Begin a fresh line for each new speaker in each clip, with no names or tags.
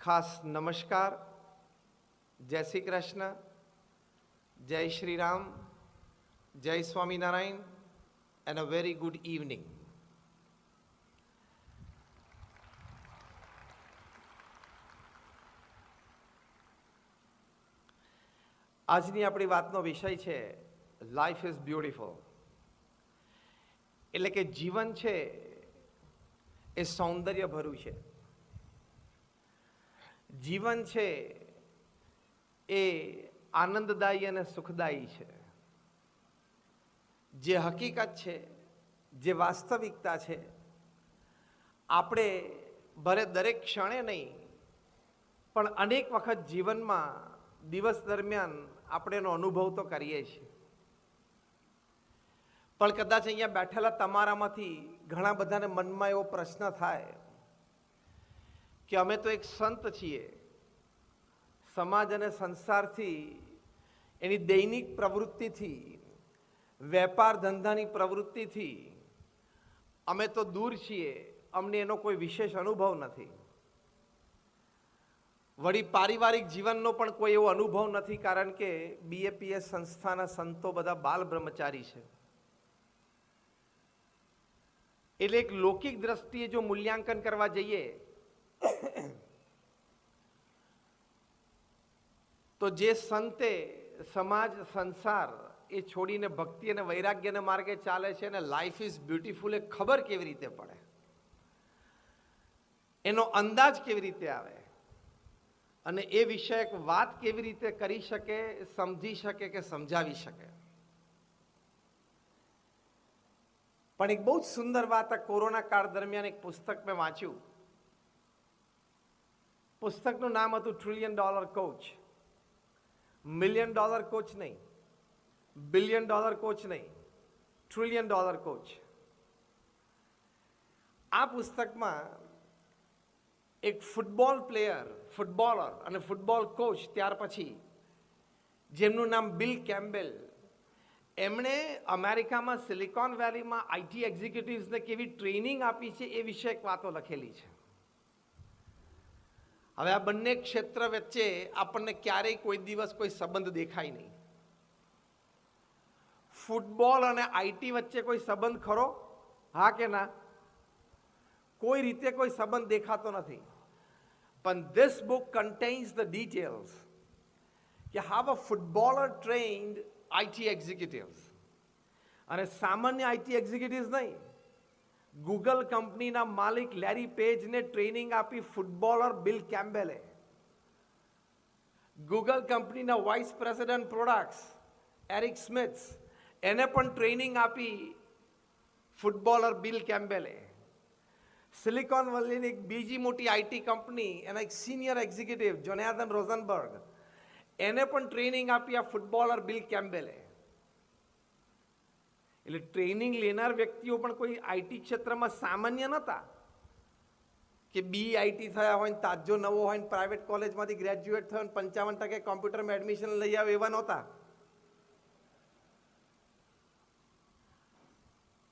ખાસ નમસ્કાર, જય શ્રી કૃષ્ણ, જય શ્રી રામ, જય Swaminarayan and a very good evening. આજની આપણી વાતનો વિષય છે લાઈફ ઇઝ બ્યુટીફુલ. એટલે કે જીવન છે એ સૌંદર્યભર્યું છે. જીવન છે એ આનંદદાયી અને સુખદાયી છે. જે હકીકત છે, જે વાસ્તવિકતા છે, આપણે ભલે દરેક ક્ષણે નહીં પણ અનેક વખત જીવનમાં દિવસ દરમિયાન આપણે એનો અનુભવ તો કરીએ છીએ. પણ કદાચ અહીંયા બેઠેલા તમારામાંથી ઘણા બધાને મનમાં એવો પ્રશ્ન થાય કે અમે તો એક સંત છીએ, સમાજ અને સંસારથી, એની દૈનિક પ્રવૃત્તિથી, વેપાર ધંધાની પ્રવૃત્તિથી અમે તો દૂર છીએ, અમને એનો કોઈ વિશેષ અનુભવ નથી. વળી પારિવારિક જીવનનો પણ કોઈ એવો અનુભવ નથી, કારણ કે BAPS સંસ્થાના સંતો બધા બાલ બ્રહ્મચારી છે. એટલે એક લૌકિક દ્રષ્ટિએ જો મૂલ્યાંકન કરવા જઈએ તો જે સંતે સમાજ સંસાર એ છોડીને ભક્તિ અને વૈરાગ્યને માર્ગે ચાલે છે ને લાઈફ ઇઝ બ્યુટીફુલ એ ખબર કેવી રીતે પડે, એનો અંદાજ કેવી રીતે આવે અને એ વિષયક વાત કેવી રીતે કરી શકે, સમજી શકે કે સમજાવી શકે. પણ એક બહુ જ સુંદર વાત આ કોરોના કાળ દરમિયાન એક પુસ્તક મેં વાંચ્યું. પુસ્તકનું નામ હતું $1 ટ્રિલિયન કોચ. $1 મિલિયન કોચ નહીં, $1 બિલિયન કોચ નહીં, $1 ટ્રિલિયન કોચ. આ પુસ્તકમાં એક ફૂટબોલર અને ફૂટબોલ કોચ ત્યાર પછી જેમનું નામ બિલ કેમ્બેલ, એમણે અમેરિકામાં સિલિકોન વેલીમાં IT એક્ઝિક્યુટિવ્સને કેવી ટ્રેનિંગ આપી છે એ વિષયક વાતો લખેલી છે. હવે આ બંને ક્ષેત્ર વચ્ચે આપણને ક્યારેય કોઈ દિવસ કોઈ સંબંધ દેખાય નહીં. ફૂટબોલ અને IT વચ્ચે કોઈ સંબંધ ખરો? હા કે ના? કોઈ રીતે કોઈ સંબંધ દેખાતો નથી. પણ this book contains the details કે how a footballer trained IT executives. અને સામાન્ય IT એક્ઝિક્યુટિવ્સ નહીં, ગૂગલ કંપનીના માલિક લેરી પેજને ટ્રેનિંગ આપી ફૂટબોલર બિલ કેમ્બેલે. ગૂગલ કંપનીના vice president products Eric Smith, એને પણ ટ્રેનિંગ આપી ફૂટબોલર બિલ કેમ્બેલે. સિલિકોન વેલીની એક બીજી મોટી IT કંપની, એના એક સિનિયર એક્ઝિક્યુટિવ જોનાથન રોઝનબર્ગ, એને પણ ટ્રેનિંગ આપી આ ફૂટબોલર બિલ કેમ્બેલે. એટલે ટ્રેનિંગ લેનાર વ્યક્તિઓ પણ કોઈ IT ક્ષેત્રમાં સામાન્ય નહોતા કે BIT થયા હોય ને તાજો નવો હોય ને પ્રાઇવેટ કોલેજમાંથી ગ્રેજ્યુએટ થયો ને 55% કોમ્પ્યુટરમાં એડમિશન લઈ આવે એવા નહોતા.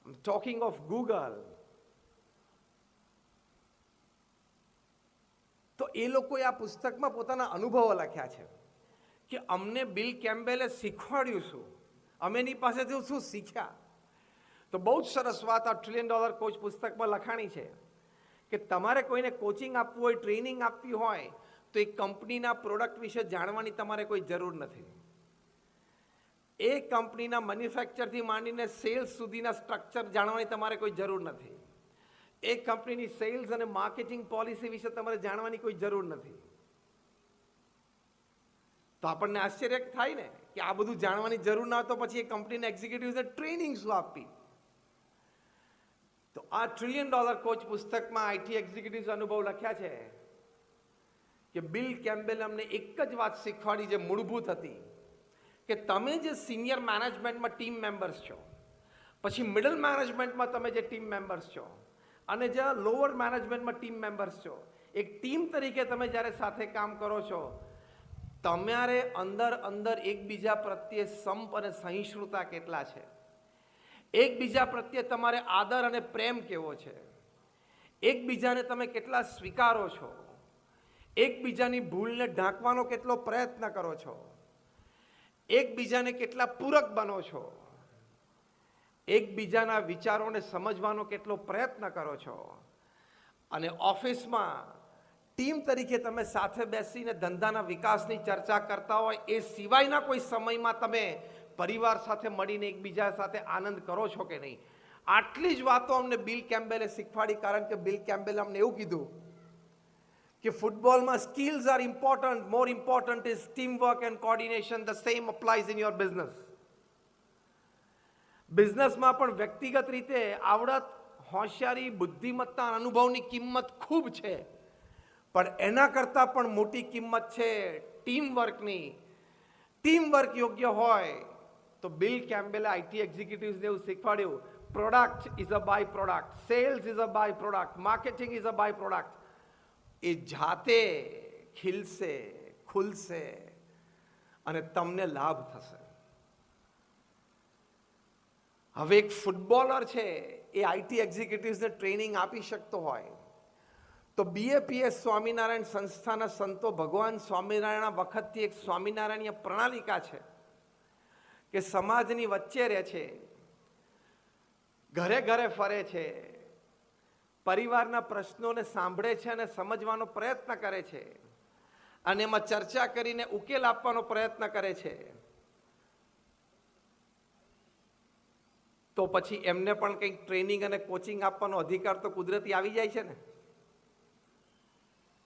ટોકિંગ ઓફ ગૂગલ, તો એ લોકોએ આ પુસ્તકમાં પોતાના અનુભવો લખ્યા છે કે અમને બિલ કેમ્બેલે શીખવાડ્યું શું, અમે એની પાસેથી શું શીખ્યા. તો બહુ જ સરસ વાત આ $1 ટ્રિલિયન કોચ પુસ્તકમાં લખાણી છે કે તમારે કોઈને કોચિંગ આપવું હોય, ટ્રેનિંગ આપવી હોય તો એ કંપનીના પ્રોડક્ટ વિશે જાણવાની તમારે કોઈ જરૂર નથી. એ કંપનીના મેન્યુફેક્ચરથી માંડીને સેલ્સ સુધીના સ્ટ્રક્ચર જાણવાની તમારે કોઈ જરૂર નથી. એ કંપનીની સેલ્સ અને માર્કેટિંગ પોલિસી વિશે તમારે જાણવાની કોઈ જરૂર નથી. તો આપણને આશ્ચર્ય થાય ને કે આ બધું જાણવાની જરૂર ના હોય તો પછી એ કંપનીના એક્ઝિક્યુટિવ્સને ટ્રેનિંગ શું આપી. તો આ $1 ટ્રિલિયન કોચ પુસ્તકમાં IT એક્ઝિક્યુટિવ્સ અનુભવ લખ્યા છે કે બિલ કેમ્બેલે અમને એક જ વાત શીખવાડી જે મૂળભૂત હતી કે તમે જે સિનિયર મેનેજમેન્ટમાં ટીમ મેમ્બર્સ છો, પછી મિડલ મેનેજમેન્ટમાં તમે જે ટીમ મેમ્બર્સ છો અને જે લોઅર મેનેજમેન્ટમાં ટીમ મેમ્બર્સ છો, એક ટીમ તરીકે તમે જ્યારે સાથે કામ કરો છો, તમારે અંદર એકબીજા પ્રત્યે સંપ અને સહિષ્ણુતા કેટલા છે, એકબીજા પ્રત્યે તમારે આદર અને પ્રેમ કેવો છે, એકબીજાને તમે કેટલા સ્વીકારો છો, એકબીજાની ભૂલને ઢાંકવાનો કેટલો પ્રયત્ન કરો છો, એકબીજાને કેટલા પૂરક બનો છો, એકબીજાના વિચારોને સમજવાનો કેટલો પ્રયત્ન કરો છો, અને ઓફિસમાં ટીમ તરીકે તમે સાથે બેસીને ધંધાના વિકાસની ચર્ચા કરતા હોય એ સિવાયના કોઈ સમયમાં તમે પરિવાર સાથે મળીને એકબીજા સાથે આનંદ કરો છો કે નહીં. આટલી જ વાતો અમને બિલ કેમ્બેલે શીખવાડી. કારણ કે બિલ કેમ્બેલે અમને એવું કીધું કે ફૂટબોલમાં skills are important, more important is team work and coordination. The same applies in your business. બિઝનેસમાં પણ વ્યક્તિગત રીતે આવડત, હોશિયારી, બુદ્ધિમત્તા, અનુભવની કિંમત ખૂબ છે, પણ એના કરતાં પણ મોટી કિંમત છે ટીમ વર્કની. ટીમ વર્ક યોગ્ય હોય તો બિલ કેમ્બેલે આઈટી એક્ઝિક્યુટિવ્સને એવું શીખવાડ્યું, product is a byproduct, sales is a byproduct, marketing is a byproduct. એ જાતે ખીલશે, ખુલશે અને તમને લાભ થશે. હવે એક ફૂટબોલર છે એ આઈટી એક્ઝિક્યુટિવ્સને ટ્રેનિંગ આપી શકતો હોય તો બીએપીએસ સ્વામિનારાયણ સંસ્થાના સંતો ભગવાન સ્વામિનારાયણ વખતથી એક સ્વામિનારાયણીય પ્રણાલિકા છે કે સમાજની વચ્ચે રહે છે, ઘરે ઘરે ફરે છે, પરિવારના પ્રશ્નોને સાંભળે છે અને સમજવાનો પ્રયત્ન કરે છે, અને એમાં ચર્ચા કરીને ઉકેલ આપવાનો પ્રયત્ન કરે છે. તો પછી એમને પણ કંઈક ટ્રેનિંગ અને કોચિંગ આપવાનો અધિકાર તો કુદરતી આવી જાય છે ને.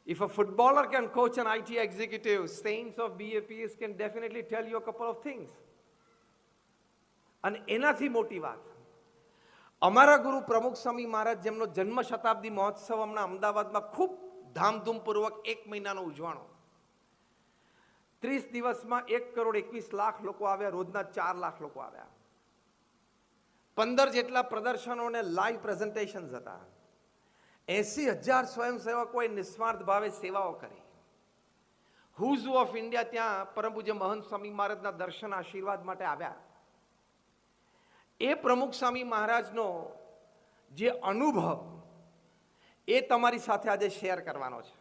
If a footballer can coach an IT executive, saints of BAPS can definitely tell you a couple of things. અને એનાથી મોટી વાત, અમારા ગુરુ પ્રમુખ સ્વામી મહારાજ જેમનો જન્મ શતાબ્દી મહોત્સવ હમણાં અમદાવાદમાં ખૂબ ધામધૂમપૂર્વક 1 મહિનાનો ઉજવાણો. 30 દિવસમાં 1,21,00,000 લોકો આવ્યા, રોજના 4 લાખ લોકો આવ્યા. 15 જેટલા પ્રદર્શનો અને લાઈવ પ્રેઝન્ટેશન્સ હતા. 80,000 સ્વયંસેવકોએ નિસ્વાર્થ ભાવે સેવાઓ કરી. હુઝ ઓફ ઇન્ડિયા ત્યાં પરમ પૂજ્ય મહંત સ્વામી મહારાજના દર્શન આશીર્વાદ માટે આવ્યા. એ પ્રમુખ સ્વામી મહારાજનો જે અનુભવ એ તમારી સાથે આજે શેર કરવાનો છે.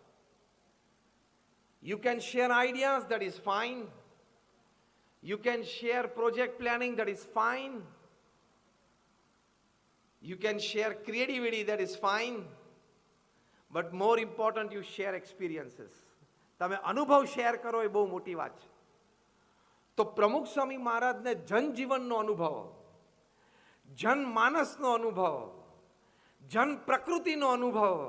You can share ideas, that is fine. You can share project planning, that is fine. You can share creativity, that is fine. But more important, you share experiences. તમે અનુભવ શેર કરો એ બહુ મોટી વાત છે. તો પ્રમુખ સ્વામી મહારાજને જનજીવનનો અનુભવ, જનમાનસનો અનુભવ, જન પ્રકૃતિનો અનુભવ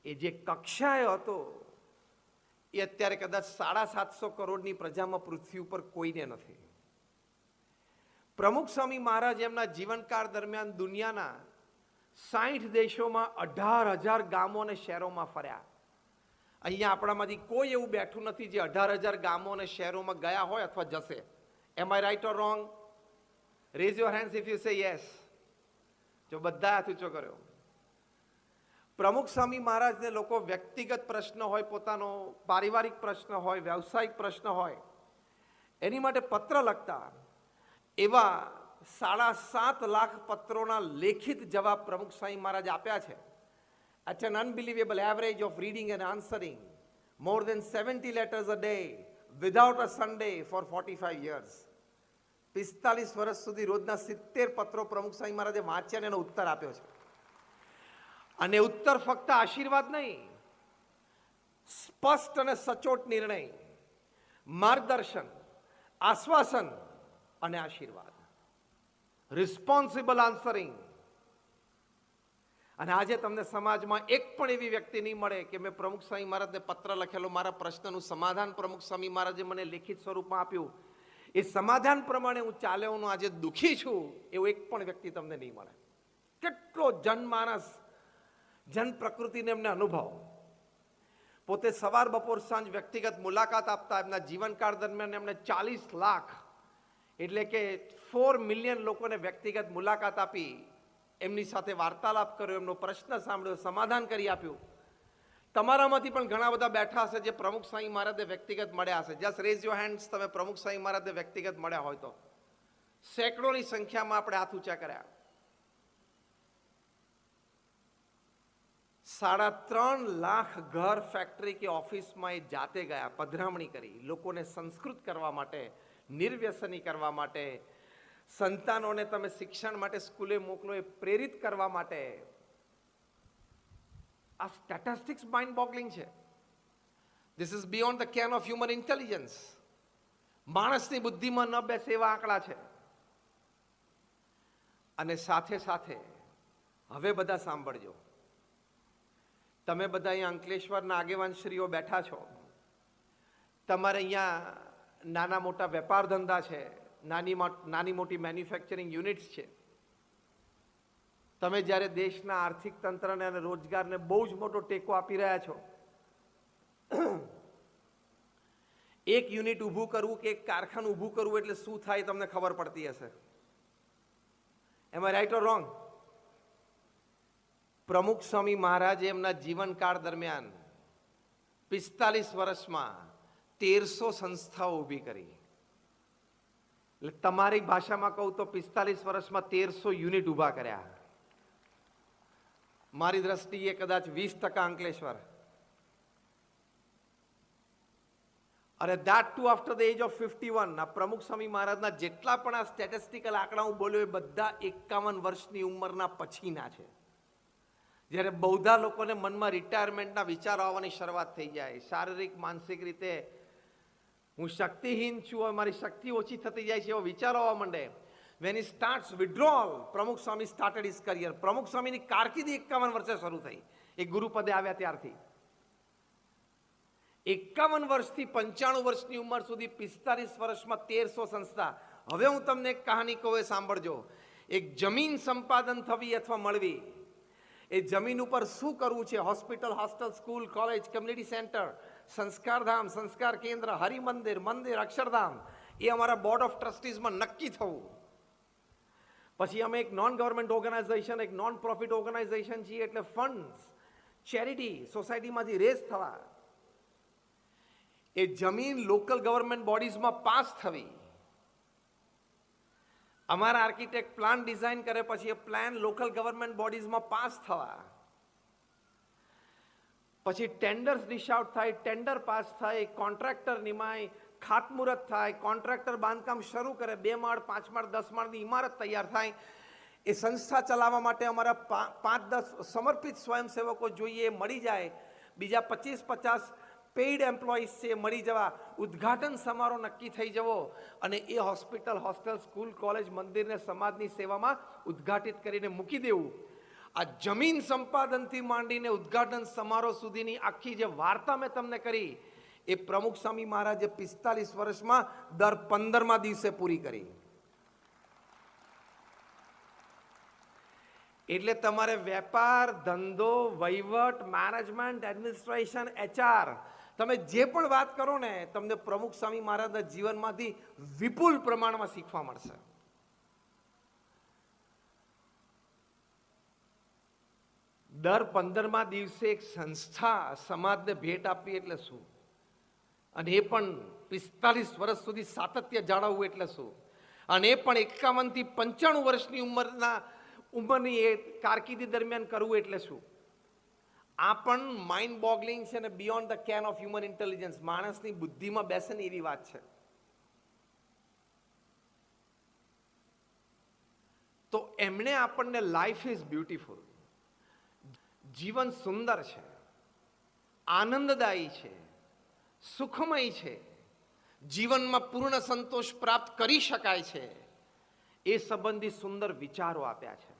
એ જે કક્ષાએ હતો એ અત્યારે કદાચ 750 કરોડની પ્રજામાં પૃથ્વી ઉપર કોઈને નથી. પ્રમુખ સ્વામી મહારાજ એમના જીવનકાળ દરમિયાન દુનિયાના 60 દેશોમાં 18,000 ગામો અને શહેરોમાં ફર્યા. અહીંયા આપણામાંથી કોઈ એવું બેઠું નથી જે 18,000 ગામો અને શહેરોમાં ગયા હોય અથવા જશે. Am I right or wrong? Raise your hands if you say yes. જો બધા હાથ ઊંચો કર્યો. પ્રમુખ સ્વામી મહારાજને લોકો વ્યક્તિગત પ્રશ્ન હોય, પોતાનો પારિવારિક પ્રશ્ન હોય, વ્યવસાયિક પ્રશ્ન હોય, એની માટે પત્ર લખતા. એવા 7.5 લાખ પત્રોના લેખિત જવાબ પ્રમુખ સ્વામી મહારાજ આપ્યા છે. At an unbelievable average of reading and answering more than 70 letters a day without a Sunday for 45 years. 45 વર્ષ સુધી રોજના 70 પત્રો પ્રમુખ સ્વામી મહારાજે વાંચ્યા અને એનો ઉત્તર આપ્યો છે. અને ઉત્તર ફક્ત આશીર્વાદ નહીં, સ્પષ્ટ અને સચોટ નિર્ણય, માર્ગદર્શન, આશ્વાસન અને આશીર્વાદ. Responsible answering. અને આજે તમને સમાજમાં એક પણ એવી વ્યક્તિ નહીં મળે કે મેં પ્રમુખ સ્વામી મહારાજને પત્ર લખેલો, મારા પ્રશ્નનું સમાધાન પ્રમુખ સ્વામી મહારાજે મને લેખિત સ્વરૂપમાં આપ્યું, એ સમાધાન પ્રમાણે હું ચાલ્યો, હું આજે દુઃખી છું, એવો એક પણ વ્યક્તિ તમને નહીં મળે. કેટલો જનમાનસ, જન પ્રકૃતિને એમને અનુભવ. પોતે સવાર બપોર સાંજ વ્યક્તિગત મુલાકાત આપતા. એમના જીવનકાળ દરમિયાન એમણે 40 લાખ એટલે કે 4 મિલિયન લોકોને વ્યક્તિગત મુલાકાત આપી, એમની સાથે વાર્તાલાપ કર્યો, એમનો પ્રશ્ન સાંભળ્યો, સમાધાન કરી આપ્યું. તમારામાંથી પણ ઘણા બધા બેઠા હશે જે પ્રમુખ સ્વામી મહારાજને વ્યક્તિગત મળ્યા હશે. Just rays your hands. તમે પ્રમુખ સ્વામી મહારાજને વ્યક્તિગત મળ્યા હોય તો સેંકડોની સંખ્યામાં આપણે હાથ ઊંચા કર્યા. 3.5 લાખ ઘર, ફેક્ટરી કે ઓફિસમાં એ જાતે ગયા, પધરામણી કરી, લોકોને સંસ્કૃત કરવા માટે, નિર્વ્યસની કરવા માટે, સંતાનોને તમે શિક્ષણ માટે સ્કૂલે મોકલો એ પ્રેરિત કરવા માટે. આ સ્ટેટિસ્ટિક્સ માઇન્ડ બોગલિંગ છે. This is beyond the can of human intelligence. માણસની બુદ્ધિમાં ન બેસે એવા આંકડા છે. અને સાથે સાથે હવે બધા સાંભળજો, તમે બધા અહીંયા અંકલેશ્વરના આગેવાનશ્રીઓ બેઠા છો, તમારે અહીંયા નાના મોટા વેપાર ધંધા છે, નાની મોટી મેન્યુફેક્ચરિંગ યુનિટ્સ છે. તમે જ્યારે દેશના આર્થિક તંત્રને અને રોજગારને બહુ જ મોટો ટેકો આપી રહ્યા છો, એક યુનિટ ઊભું કરવું કે એક કારખાનું ઊભું કરવું એટલે શું થાય તમને ખબર પડતી હશે. એમ આઈ રાઈટ ઓર રોંગ? પ્રમુખ સ્વામી મહારાજે એમના જીવનકાળ દરમિયાન 45 વર્ષમાં 1300 સંસ્થાઓ ઊભી કરી. એટલે તમારી ભાષામાં કહું તો 45 વર્ષમાં 1300 યુનિટ ઊભા કર્યા. મારી દ્રષ્ટિએ કદાચ 20% અંકલેશ્વર. અરે that to after the age of 51. આ પ્રમુખ સ્વામી મહારાજના જેટલા પણ આ સ્ટેટિસ્ટિકલ આંકડા હું બોલ્યો એ બધા 51 વર્ષની ઉંમરના પછીના છે. જ્યારે બૌદ્ધા લોકોને મનમાં રિટાયરમેન્ટના વિચારો આવવાની શરૂઆત થઈ જાય, શારીરિક માનસિક રીતે હું શક્તિહીન છું, મારી શક્તિ ઓછી થતી જાય છે એવો વિચારો આવવા માંડે. વેન હી સ્ટાર્ટ્સ વિડ્રોલ, પ્રમુખ સ્વામી સ્ટાર્ટેડ હિઝ કરિયર. પ્રમુખ સ્વામીની કારકિર્દી 51 વર્ષે શરૂ થઈ, એ ગુરુપદે આવ્યા ત્યારથી. 51 વર્ષથી 95 વર્ષની ઉંમર સુધી 45 વર્ષમાં 1300 સંસ્થા. હવે હું તમને એક કહાની કહું, એ સાંભળજો. એક જમીન સંપાદન થવી અથવા મળવી, એ જમીન ઉપર શું કરવું છે, hospital, hostel, school, college, community centre, સંસ્કારધામ, સંસ્કાર કેન્દ્ર, હરિમંદિર, મંદિર, અક્ષરધામ, એ અમારા બોર્ડ ઓફ ટ્રસ્ટીઝમાં નક્કી થવું. પછી અમે એક નોન ગવર્મેન્ટ ઓર્ગેનાઇઝેશન, એક નોન પ્રોફિટ ઓર્ગેનાઇઝેશન છીએ, એટલે ફંડ્સ, ચેરિટી, સોસાયટીમાંથી રેઝ થવા. એ જમીન લોકલ ગવર્મેન્ટ બોડીઝમાં પાસ થવી. અમારા આર્કિટેક્ટ પ્લાન ડિઝાઇન કરે, પછી એ પ્લાન લોકલ ગવર્મેન્ટ બોડીઝમાં પાસ થવા. પછી ટેન્ડર્સ ડિશ આઉટ થાય, ટેન્ડર પાસ થાય, કોન્ટ્રાક્ટર નિમાય, ખાતમુહૂર્ત થાય, કોન્ટ્રાક્ટર બાંધકામ શરૂ કરે, 2 માળ, 5 માળ, 10 માળની ઇમારત તૈયાર થાય. એ સંસ્થા ચલાવવા માટે અમારા 5-10 સમર્પિત સ્વયંસેવકો જોઈએ, મળી જાય. બીજા 25-50 પેઇડ એમ્પ્લોઈઝ છે, મળી જવા. ઉદ્ઘાટન સમારોહ નક્કી થઈ જવો અને એ હોસ્પિટલ, હોસ્ટેલ, સ્કૂલ, કોલેજ, મંદિરને સમાજની સેવામાં ઉદ્ઘાટિત કરીને મૂકી દેવું. આ જમીન સંપાદનથી માંડીને ઉદ્ઘાટન સમારોહ સુધીની આખી જે વાર્તા મેં તમને કરી, એ પ્રમુખ સ્વામી મહારાજે 45 વર્ષમાં દર 15મા દિવસે પૂરી કરી. એટલે તમારે વેપાર, ધંધો, વહીવટ, મેનેજમેન્ટ, એડમિનિસ્ટ્રેશન, HR, તમે જે પણ વાત કરો ને, તમને પ્રમુખ સ્વામી મહારાજના જીવનમાંથી વિપુલ પ્રમાણમાં શીખવા મળશે. દર 15મા દિવસે એક સંસ્થા સમાજને ભેટ આપવી એટલે શું, અને એ પણ 45 વર્ષ સુધી સાતત્ય જાળવવું એટલે શું, અને એ પણ 51 થી 95 વર્ષની ઉંમરની એ કારકિર્દી દરમિયાન કરવું એટલે શું. આ પણ માઇન્ડ બોગલિંગ છે ને beyond the can of human intelligence. માણસની બુદ્ધિમાં બેસે ને એવી વાત છે. તો એમણે આપણને લાઈફ ઇઝ બ્યુટીફુલ, જીવન સુંદર છે, આનંદદાયી છે, સુખમય છે, જીવનમાં પૂર્ણ સંતોષ પ્રાપ્ત કરી શકાય છે, એ સંબંધી સુંદર વિચારો આપ્યા છે.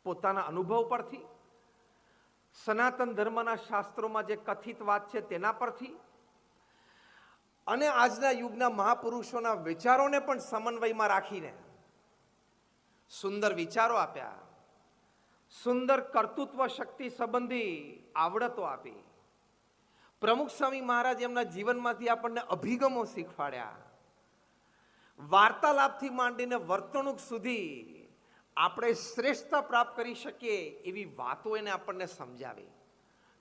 પોતાના અનુભવ પરથી, સનાતન ધર્મના શાસ્ત્રોમાં જે કથિત વાત છે તેના પરથી, અને આજના યુગના મહાપુરુષોના વિચારોને પણ સમન્વયમાં રાખીને સુંદર વિચારો આપ્યા. સુંદર કર્તૃત્વ શક્તિ સંબંધી આવડતો આપી. પ્રમુખ સ્વામી મહારાજ એમના જીવનમાંથી આપણને અભિગમો શીખવાડ્યા. વાર્તાલાપથી માંડીને વર્તણૂક સુધી આપણે શ્રેષ્ઠતા પ્રાપ્ત કરી શકીએ એવી વાતો એને આપણને સમજાવી.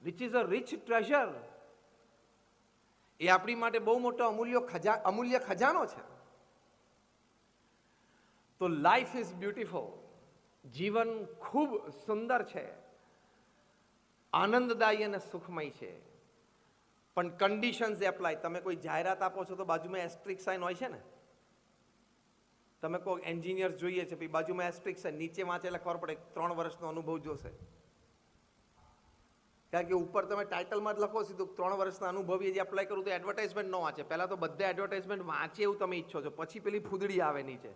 Which is a rich treasure. એ આપણી માટે બહુ મોટો અમૂલ્ય ખજાનો છે. તો લાઈફ ઇઝ બ્યુટીફુલ, જીવન ખૂબ સુંદર છે. આનંદદાયી અને સુખમય છે, પણ કન્ડિશન્સ એપ્લાય. તમે કોઈ જાહેરાત આપો છો તો બાજુમાં એસ્ટ્રિક સાઇન હોય છે ને. તમે કોઈ એન્જિનિયર જોઈએ છે, પછી બાજુમાં એસ્ટ્રિક સાઇન, નીચે વાંચે એટલે ખબર પડે 3 વર્ષનો અનુભવ જોશે. કારણ કે ઉપર તમે ટાઇટલમાં જ લખો સીધું 3 વર્ષના અનુભવી જે એપ્લાય કરું તો એડવર્ટાઇઝમેન્ટ ન વાંચે. પહેલાં તો બધા એડવર્ટાઇઝમેન્ટ વાંચે એવું તમે ઈચ્છો છો, પછી પેલી ફૂદડી આવે નીચે.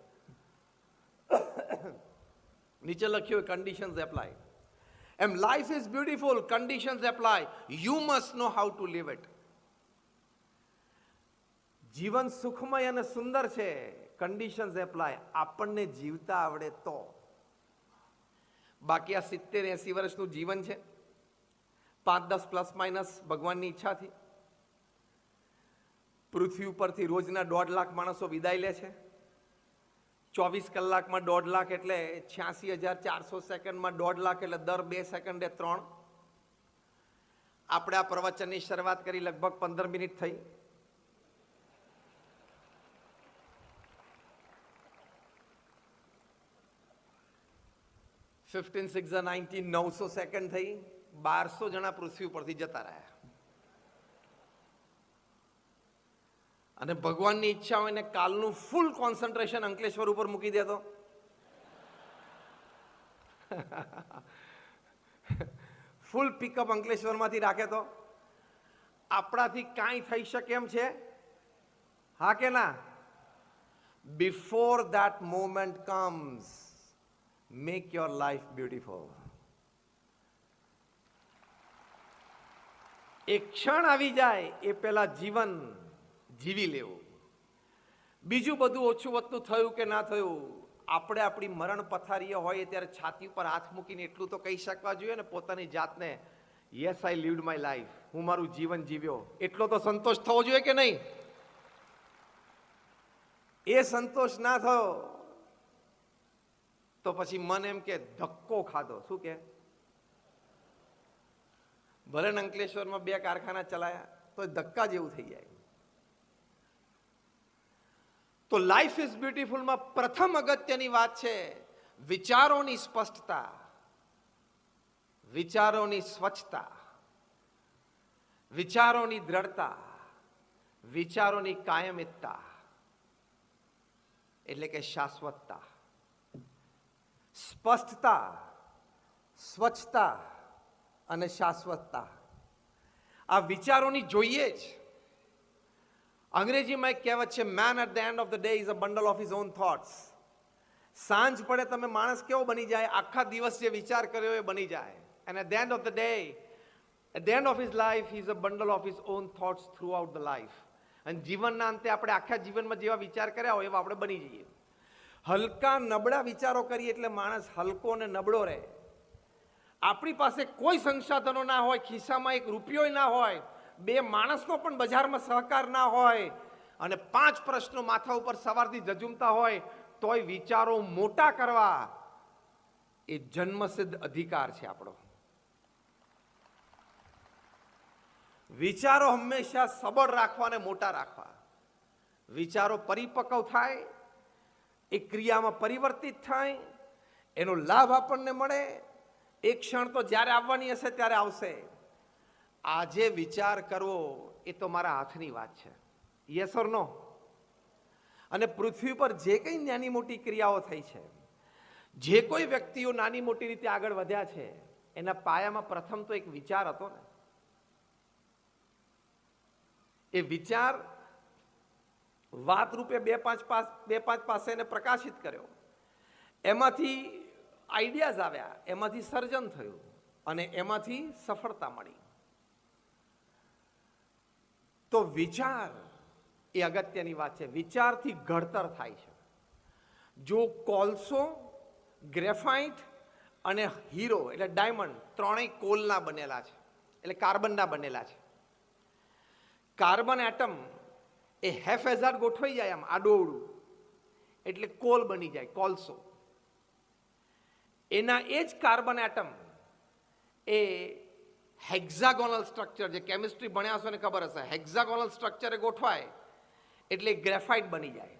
નીચે લખ્યું કન્ડિશન્સ એપ્લાય. એમ life is beautiful, conditions apply, you must know how to live it. જીવન સુખમય અને સુંદર છે, કન્ડિશન્સ એપ્લાય, આપણને જીવતા આવડે તો. બાકી આ 70-80 વર્ષનું જીવન છે, 5-10 પ્લસ માઇનસ ભગવાનની ઈચ્છાથી. પૃથ્વી ઉપરથી રોજના 1.5 લાખ માણસો વિદાય લે છે. 24 કલાકમાં 1.5 લાખ એટલે 86,400 સેકન્ડમાં 1.5 લાખ એટલે દર 2 સેકન્ડે 3. આપણે આ પ્રવચનની શરૂઆત કરી લગભગ 15 મિનિટ થઈ. ફિફ્ટીન 6 19 900 સેકન્ડ થઈ. 1200 જણા પૃથ્વી ઉપરથી જતા રહ્યા. અને ભગવાનની ઈચ્છા હોય ને કાલનું ફૂલ કોન્સન્ટ્રેશન અંકલેશ્વર ઉપર મૂકી દેતો, ફૂલ પિકઅપ અંકલેશ્વરમાંથી રાખે તો આપણાથી કાંઈ થઈ શકે એમ છે? હા કે ના? Before that moment comes, make your life beautiful. એક ક્ષણ આવી જાય એ પેલા જીવન જીવી લેવું. બીજું બધું ઓછું વધતું થયું કે ના થયું, આપણે આપણી મરણ પથારીએ હોય ત્યારે છાતી ઉપર હાથ મૂકીને એટલું તો કહી શકવા જોઈએ ને પોતાની જાતને, yes I lived my life, હું મારું જીવન જીવ્યો. એટલો તો સંતોષ થવો જોઈએ કે નહીં? એ સંતોષ ના થયો તો પછી મન એમ કે ધક્કો ખાધો. શું કે? ભલે અંકલેશ્વરમાં 2 કારખાના ચલાયા તો ધક્કા જેવું થઈ જાય. તો લાઈફ ઇઝ બ્યુટીફુલમાં પ્રથમ અગત્યની વાત છે વિચારોની સ્પષ્ટતા, વિચારોની સ્વચ્છતા, વિચારોની દ્રઢતા, વિચારોની કાયમિતતા, એટલે કે શાશ્વતતા. સ્પષ્ટતા, સ્વચ્છતા અને શાશ્વતતા આ વિચારોની જોઈએ જ. અંગ્રેજીમાં એક કહેવત છે, man at the end of the day is a bundle of his own thoughts. સાંજ પડે તમે માણસ કેવો બની જાય? આખા દિવસ જે વિચાર કર્યો એ બની જાય. And at the end of the day, at the end of his life, he is a bundle of his own thoughts throughout the life. અને જીવનના અંતે આપણે આખા જીવનમાં જેવા વિચાર કર્યા હોય એવા આપણે બની જઈએ. હલકા નબળા વિચારો કરીએ એટલે માણસ હલકો અને નબળો રહે. આપણી પાસે કોઈ સંસાધનો ના હોય, ખિસ્સામાં 1 રૂપિયો ના હોય, 2 માણસનો પણ બજારમાં સહકાર ના હોય, અને 5 પ્રશ્નો માથા ઉપર સવારથી જજુમતા હોય, તોય વિચારો મોટા કરવા એ જન્મસિદ્ધ અધિકાર છે આપણો. વિચારો હંમેશા સબળ રાખવા અને મોટા રાખવા. વિચારો પરિપક્વ થાય, એ ક્રિયામાં પરિવર્તિત થાય, એનો લાભ આપણને મળે. એક ક્ષણ તો જ્યારે આવવાની હશે ત્યારે આવશે. આજે વિચાર કરવો એ તો મારા હાથની વાત છે. યસ ઓર નો? અને પૃથ્વી પર જે કંઈ નાની મોટી ક્રિયાઓ થઈ છે, જે કોઈ વ્યક્તિઓ નાની મોટી રીતે આગળ વધ્યા છે, એના પાયામાં પ્રથમ તો એક વિચાર હતો ને. એ વિચાર વાત રૂપે 2-5 પાસે એને પ્રકાશિત કર્યો. એમાંથી આઈડિયાઝ આવ્યા, એમાંથી સર્જન થયું અને એમાંથી સફળતા મળી. તો વિચાર એ અગત્યની વાત છે. વિચારથી ઘડતર થાય છે. જો કોલસો, ગ્રેફાઇટ અને હીરો એટલે ડાયમંડ, ત્રણેય કોલના બનેલા છે, એટલે કાર્બનના બનેલા છે. કાર્બન એટમ એ હેફેઝાર્ડ ગોઠવાઈ જાય આમ આડોઅવળું એટલે કોલ બની જાય, કોલસો. એના એ જ કાર્બન એટમ એ હેક્ઝાગોનલ સ્ટ્રક્ચર, જે કેમિસ્ટ્રી ભણ્યા હશો ને ખબર હશે, હેક્ઝાગોનલ સ્ટ્રક્ચરે ગોઠવાય એટલે ગ્રેફાઇટ બની જાય.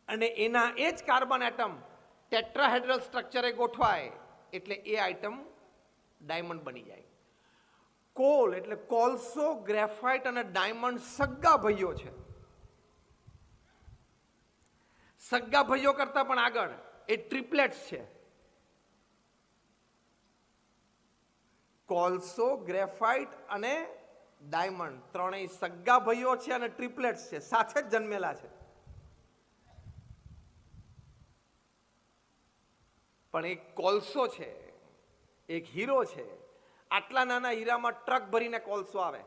અને એના એ જ કાર્બન એટમ ટેટ્રાહેડ્રલ સ્ટ્રક્ચરે ગોઠવાય એટલે એ આઇટમ ડાયમંડ બની જાય. કોલ એટલે કોલસો, ગ્રેફાઇટ અને ડાયમંડ સગા ભાઈઓ છે. સગા ભાઈઓ કરતા પણ આગળ એ ટ્રિપલેટ્સ છે. કોલસો, ગ્રેફાઇટ અને ડાયમંડ ત્રણેય સગા ભાઈઓ છે અને ટ્રિપલેટ્સ છે, સાથે જ જન્મેલા છે. પણ એક કોલસો છે, એક હીરો છે. આટલા નાના હીરામાં ટ્રક ભરીને કોલસો આવે.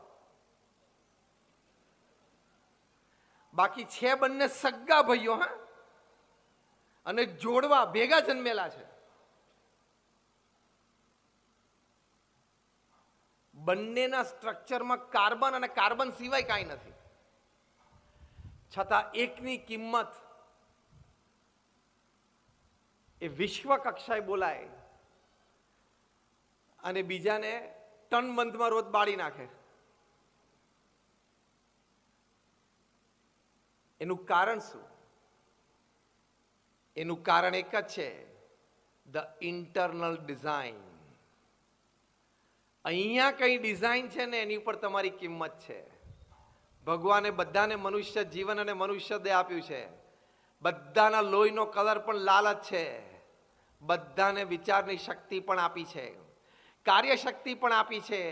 બાકી છે બંને સગા ભાઈઓ, હા, અને જોડવા ભેગા જન્મેલા છે. બંનેના સ્ટ્રક્ચરમાં કાર્બન અને કાર્બન સિવાય કાંઈ નથી. છતાં એકની કિંમત એ વિશ્વ કક્ષાએ બોલાય અને બીજાને ટન બંધમાં રોજ બાળી નાખે. એનું કારણ શું? એનું કારણ એક જ છે, ધ ઇન્ટરનલ ડિઝાઇન. અહીંયા કઈ ડિઝાઇન છે ને એની ઉપર તમારી કિંમત છે. ભગવાને બધાને મનુષ્ય જીવન અને મનુષ્ય દેહ આપ્યું છે. બધાના લોહીનો કલર પણ લાલ જ છે. બધાને વિચારની શક્તિ પણ આપી છે, કાર્યશક્તિ પણ આપી છે.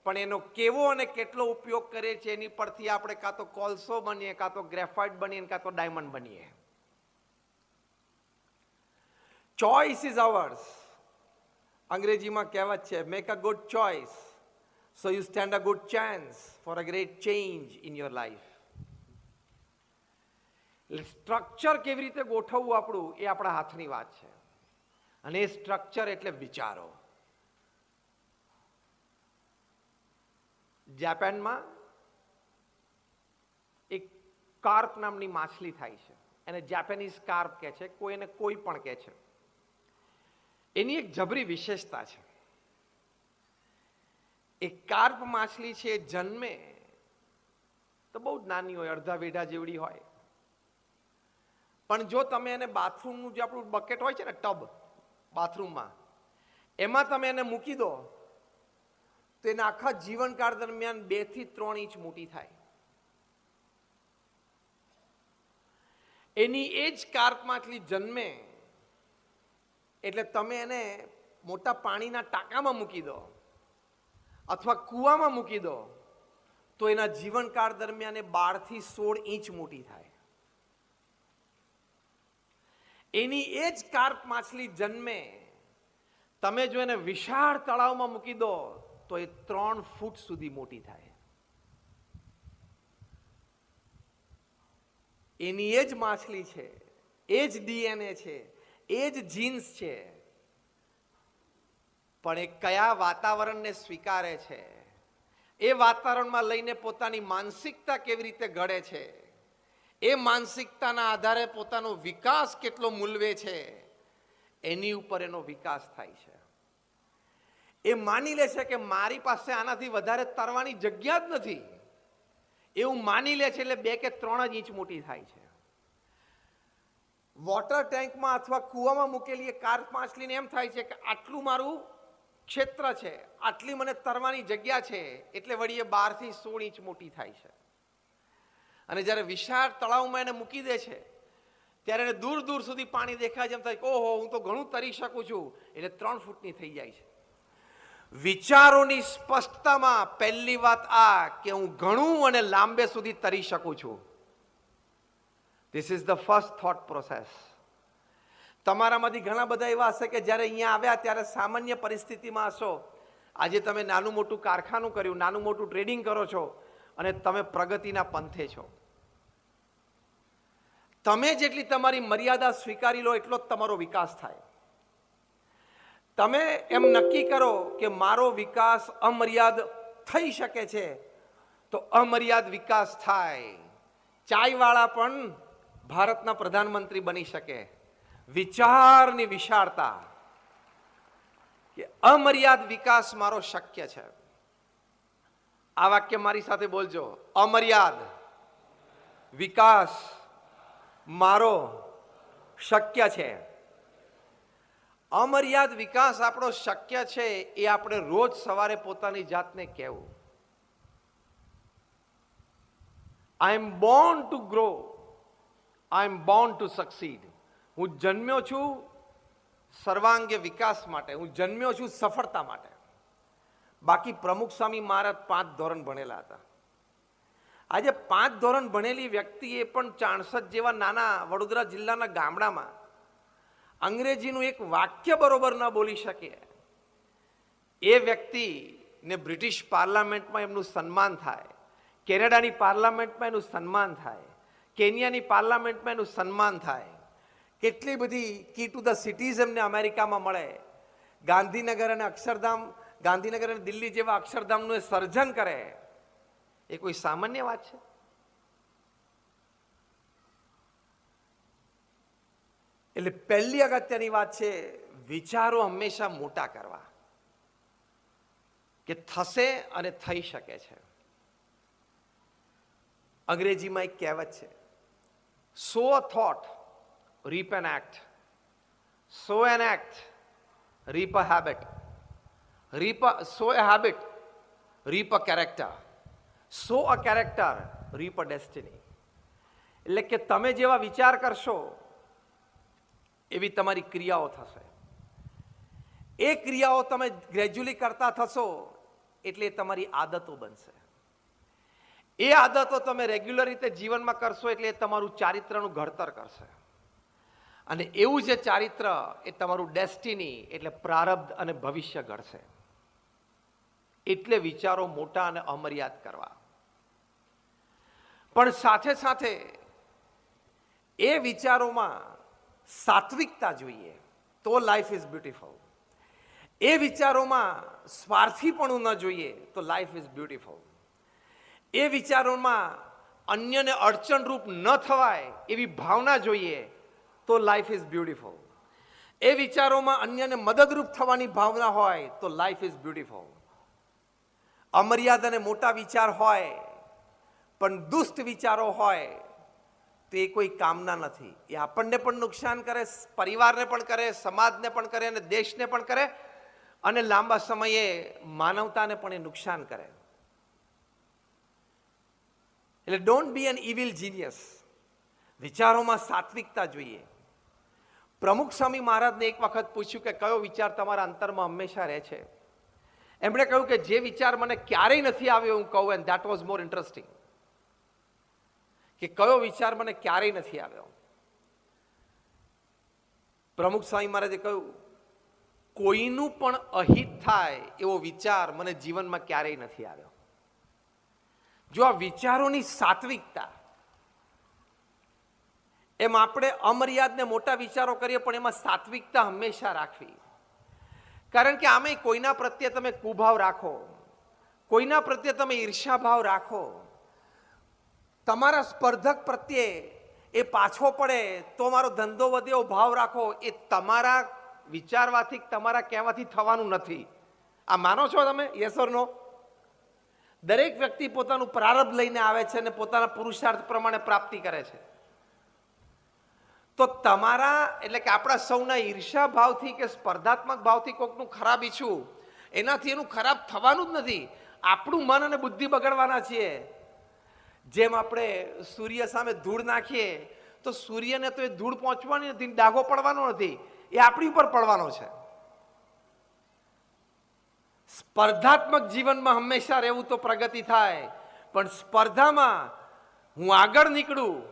પણ એનો કેવો અને કેટલો ઉપયોગ કરે છે એની પરથી આપણે કાં તો કોલસો બનીએ, કાં તો ગ્રેફાઇટ બનીએ, કાં તો ડાયમંડ બનીએ. Choice is hours. અંગ્રેજીમાં કહેવત છે, make a good choice so you stand a good chance for a great change in your life. Structure કેવી રીતે ગોઠવવું આપણું એ આપણા હાથની વાત છે. અને એ સ્ટ્રક્ચર એટલે વિચારો. જાપાનમાં એક કાર્પ નામની માછલી થાય છે. એને જાપાનીઝ કાર્પ કહે છે, કોઈ એને કોઈ પણ કહે છે. એની એક જબરી વિશેષતા છે. એ કાર્પ માછલી છે, જન્મે તો બહુ જ નાની હોય, અડધા વેઢા જેવડી હોય. પણ જો તમે એને બાથરૂમનું જે આપણું બકેટ હોય છે ને, ટબ બાથરૂમમાં, એમાં તમે એને મૂકી દો તો એના આખા જીવનકાળ દરમિયાન 2 થી 3 ઇંચ મોટી થાય. એની એ જ કાર્પ માછલી જન્મે એટલે તમે એને મોટા પાણીના ટાંકામાં મૂકી દો અથવા કૂવામાં મૂકી દો તો એના જીવનકાળ દરમિયાન એ 12 થી 16 ઇંચ મોટી થાય. એની એ જ કાર્પ માછલી જન્મે, તમે જો એને વિશાળ તળાવમાં મૂકી દો તો એ 3 ફૂટ સુધી મોટી થાય. એની એ જ માછલી છે, એ જ ડીએનએ છે, એ જ જીન્સ છે. પણ એ કયા વાતાવરણને સ્વીકારે છે, એ વાતાવરણમાં લઈને પોતાની માનસિકતા કેવી રીતે ઘડે છે, એ માનસિકતાના આધારે પોતાનો વિકાસ કેટલો મૂલવે છે, એની ઉપર એનો વિકાસ થાય છે. એ માની લે છે કે મારી પાસે આનાથી વધારે તરવાની જગ્યા જ નથી, એવું માની લે છે. એટલે 2 કે 3 જ ઇંચ મોટી થાય છે. વોટર ટેન્કમાં અથવા કૂવામાં મૂકેલી એ કાર્પ માછલીને એમ થાય છે કે આટલું મારું ક્ષેત્ર છે, આટલી મને તરવાની જગ્યા છે, એટલે વળી એ 12 થી 16 ઇંચ મોટી થાય છે. અને જ્યારે વિશાળ તળાવમાં એને મૂકી દે છે ત્યારે એને દૂર દૂર સુધી પાણી દેખાય છે. એમ થાય કે ઓહો, હું તો ઘણું તરી શકું છું. એટલે 3 ફૂટની થઈ જાય છે. વિચારોની સ્પષ્ટતામાં પહેલી વાત આ કે હું ઘણું અને લાંબે સુધી તરી શકું છું. This is the first thought process. તમારામાંથી ઘણા બધા એવા હશે કે જ્યારે અહીંયા આવ્યા ત્યારે સામાન્ય પરિસ્થિતિમાં હશો. આજે તમે નાનું મોટું કારખાનું કર્યું, નાનું મોટું ટ્રેડિંગ કરો છો અને તમે પ્રગતિના પંથે છો. તમે જેટલી તમારી મર્યાદા સ્વીકારી લો એટલો જ તમારો વિકાસ થાય. તમે એમ નક્કી કરો કે મારો વિકાસ અમર્યાદ થઈ શકે છે તો અમર્યાદ વિકાસ થાય. ચાયવાળા પણ ભારતના પ્રધાનમંત્રી બની શકે. વિચારની વિશાળતા કે અમર્યાદ વિકાસ મારો શક્ય છે. આ વાક્ય મારી સાથે બોલજો, અમર્યાદ વિકાસ મારો શક્ય છે. અમર્યાદ વિકાસ આપણો શક્ય છે એ આપણે રોજ સવારે પોતાની જાતને કહેવું. I am born to grow, I am born to succeed. હું જન્મ્યો છું સર્વાંગી વિકાસ માટે, હું જન્મ્યો છું સફળતા માટે. બાકી પ્રમુખ સ્વામી મહારાજ 5 ધોરણ ભણેલા હતા. આજે 5 ધોરણ ભણેલી વ્યક્તિ એ પણ 64 જેવા નાના વડોદરા જિલ્લાના ગામડામાં અંગ્રેજીનું એક વાક્ય બરોબર ન બોલી શકે એ વ્યક્તિને બ્રિટિશ પાર્લામેન્ટમાં એમનું સન્માન થાય, કેનેડાની પાર્લામેન્ટમાં એનું સન્માન થાય, કેન્યાની પાર્લામેન્ટમાં એનું સન્માન થાય, કેટલી બધી કી ટુ ધ સિટીઝ એમને અમેરિકામાં મળે. ગાંધીનગર અને અક્ષરધામ, ગાંધીનગર અને દિલ્હી જેવા અક્ષરધામનું એ સર્જન કરે, એ કોઈ સામાન્ય વાત છે? એટલે પહેલી અગત્યની વાત છે વિચારો હંમેશા મોટા કરવા, કે થશે અને થઈ શકે છે. અંગ્રેજીમાં એક કહેવત છે, સો અ thought reap an act, sow an act reap a habit, sow a habit reap a character, sow a character reap a destiny. એટલે કે તમે જેવા વિચાર કરશો એવી તમારી ક્રિયાઓ થશે. એ ક્રિયાઓ તમે ગ્રેજ્યુઅલી કરતા થશો એટલે તમારી આદતો બનશે. એ આદતો તમે રેગ્યુલર રીતે જીવનમાં કરશો એટલે એ તમારું ચારિત્રનું ઘડતર કરશે. અને એવું જે ચારિત્ર એ તમારું ડેસ્ટિની એટલે પ્રારબ્ધ અને ભવિષ્ય ઘડશે. એટલે વિચારો મોટા અને અમર્યાદ કરવા. પણ સાથે સાથે એ વિચારોમાં સાત્વિકતા જોઈએ તો લાઈફ ઇઝ બ્યુટીફુલ. એ વિચારોમાં સ્વાર્થીપણું ન જોઈએ તો લાઈફ ઇઝ બ્યુટીફુલ. એ વિચારોમાં અન્યને અડચણરૂપ ન થવાય એવી ભાવના જોઈએ તો લાઈફ ઇઝ બ્યુટીફુલ. એ વિચારોમાં અન્યને મદદરૂપ થવાની ભાવના હોય તો લાઈફ ઇઝ બ્યુટીફુલ. અમર્યાદ અને મોટા વિચાર હોય પણ દુષ્ટ વિચારો હોય તો એ કોઈ કામના નથી. એ આપણને પણ નુકસાન કરે, પરિવારને પણ કરે, સમાજને પણ કરે અને દેશને પણ કરે અને લાંબા સમયે માનવતાને પણ એ નુકસાન કરે. એટલે don't be an evil genius. વિચારોમાં સાત્વિકતા જોઈએ. પ્રમુખ સ્વામી મહારાજને એક વખત પૂછ્યું કે કયો વિચાર તમારા અંતરમાં હંમેશા રહે છે? એમણે કહ્યું કે જે વિચાર મને ક્યારેય નથી આવ્યો હું કહું, and that was more interesting. કે કયો વિચાર મને ક્યારેય નથી આવ્યો? પ્રમુખ સ્વામી મહારાજે કહ્યું, કોઈનું પણ અહિત થાય એવો વિચાર મને જીવનમાં ક્યારેય નથી આવ્યો. જો આ વિચારોની સાત્વિકતા, એમ આપણે અમર્યાદ ને મોટા વિચારો કરીએ પણ એમાં સાત્વિકતા હંમેશા રાખવી. કારણ કે આમે કોઈના પ્રત્યે તમે કુભાવ રાખો, કોઈના પ્રત્યે તમે ઈર્ષાભાવ રાખો, તમારા સ્પર્ધક પ્રત્યે એ પાછો પડે તો મારો ધંધો વધે એવો ભાવ રાખો, એ તમારા વિચારવાથી, તમારા કહેવાથી થવાનું નથી. આ માનો છો તમે? યસ ઓર નો? દરેક વ્યક્તિ પોતાનું પ્રારબ્ધ લઈને આવે છે અને પોતાના પુરુષાર્થ પ્રમાણે પ્રાપ્તિ કરે છે. તો તમારા એટલે કે આપણા સૌના ઈર્ષા ભાવથી કે સ્પર્ધાત્મક ભાવથી કોઈકનું ખરાબ ઈચ્છું, એનાથી એનું ખરાબ થવાનું જ નથી. આપણું મન અને બુદ્ધિ બગડવાના છીએ. જેમ આપણે સૂર્ય સામે ધૂળ નાખીએ તો સૂર્યને તો એ ધૂળ પહોંચવાની નથી, ડાઘો પડવાનો નથી, એ આપણી ઉપર પડવાનો છે. સ્પર્ધાત્મક જીવનમાં હંમેશા રહેવું તો પ્રગતિ થાય, પણ સ્પર્ધામાં હું આગળ નીકળું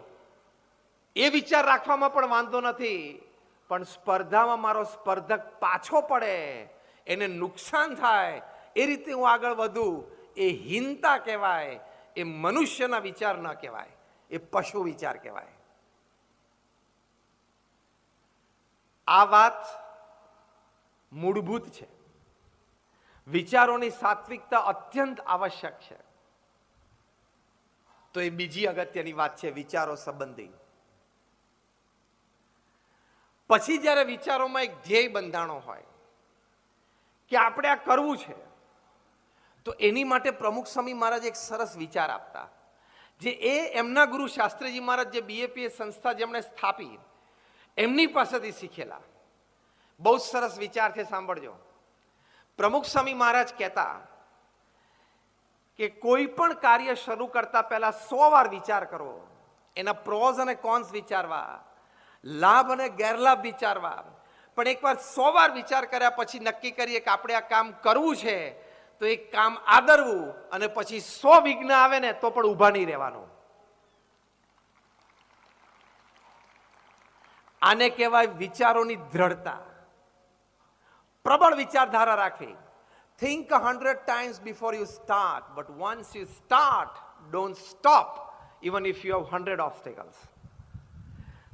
એ વિચાર રાખવામાં પણ વાંધો નથી, પણ સ્પર્ધામાં મારો સ્પર્ધક પાછો પડે, એને નુકસાન થાય એ રીતે હું આગળ વધું, એ હીનતા કહેવાય. એ મનુષ્યના વિચાર ન કહેવાય, એ પશુ વિચાર કહેવાય. આ વાત મૂળભૂત છે. વિચારોની સાત્વિકતા અત્યંત આવશ્યક છે. તો એ બીજી અગત્યની વાત છે વિચારો સંબંધી. પછી જ્યારે વિચારોમાં એક ધ્યેય બંધાણો હોય કે આપણે આ કરવું છે, તો એની માટે પ્રમુખ સ્વામી મહારાજ એક સરસ વિચાર આપતા, જે એ એમના ગુરુ શાસ્ત્રીજી મહારાજ જે BAPS સંસ્થા જેમણે સ્થાપી એમની પાસેથી શીખેલા. બહુ જ સરસ વિચાર છે, સાંભળજો. પ્રમુખ સ્વામી મહારાજ કહેતા કે કોઈ પણ કાર્ય શરૂ કરતા પહેલા 100 વાર વિચાર કરવો, એના પ્રોઝ અને કોન્સ વિચારવા, લાભ અને ગેરલાભ વિચારવા. પણ એકવાર 100 વાર વિચાર કર્યા પછી નક્કી કરીએ કે આપણે આ કામ કરવું છે, તો એ કામ આદરવું, અને પછી 100 વિઘ્ન આવે ને તો પણ ઊભા નહીં રહેવાનું. આને કહેવાય વિચારોની દ્રઢતા, પ્રબળ વિચારધારા રાખવી. Think 100 times before you start, but once you start, don't stop, even if you have 100 obstacles.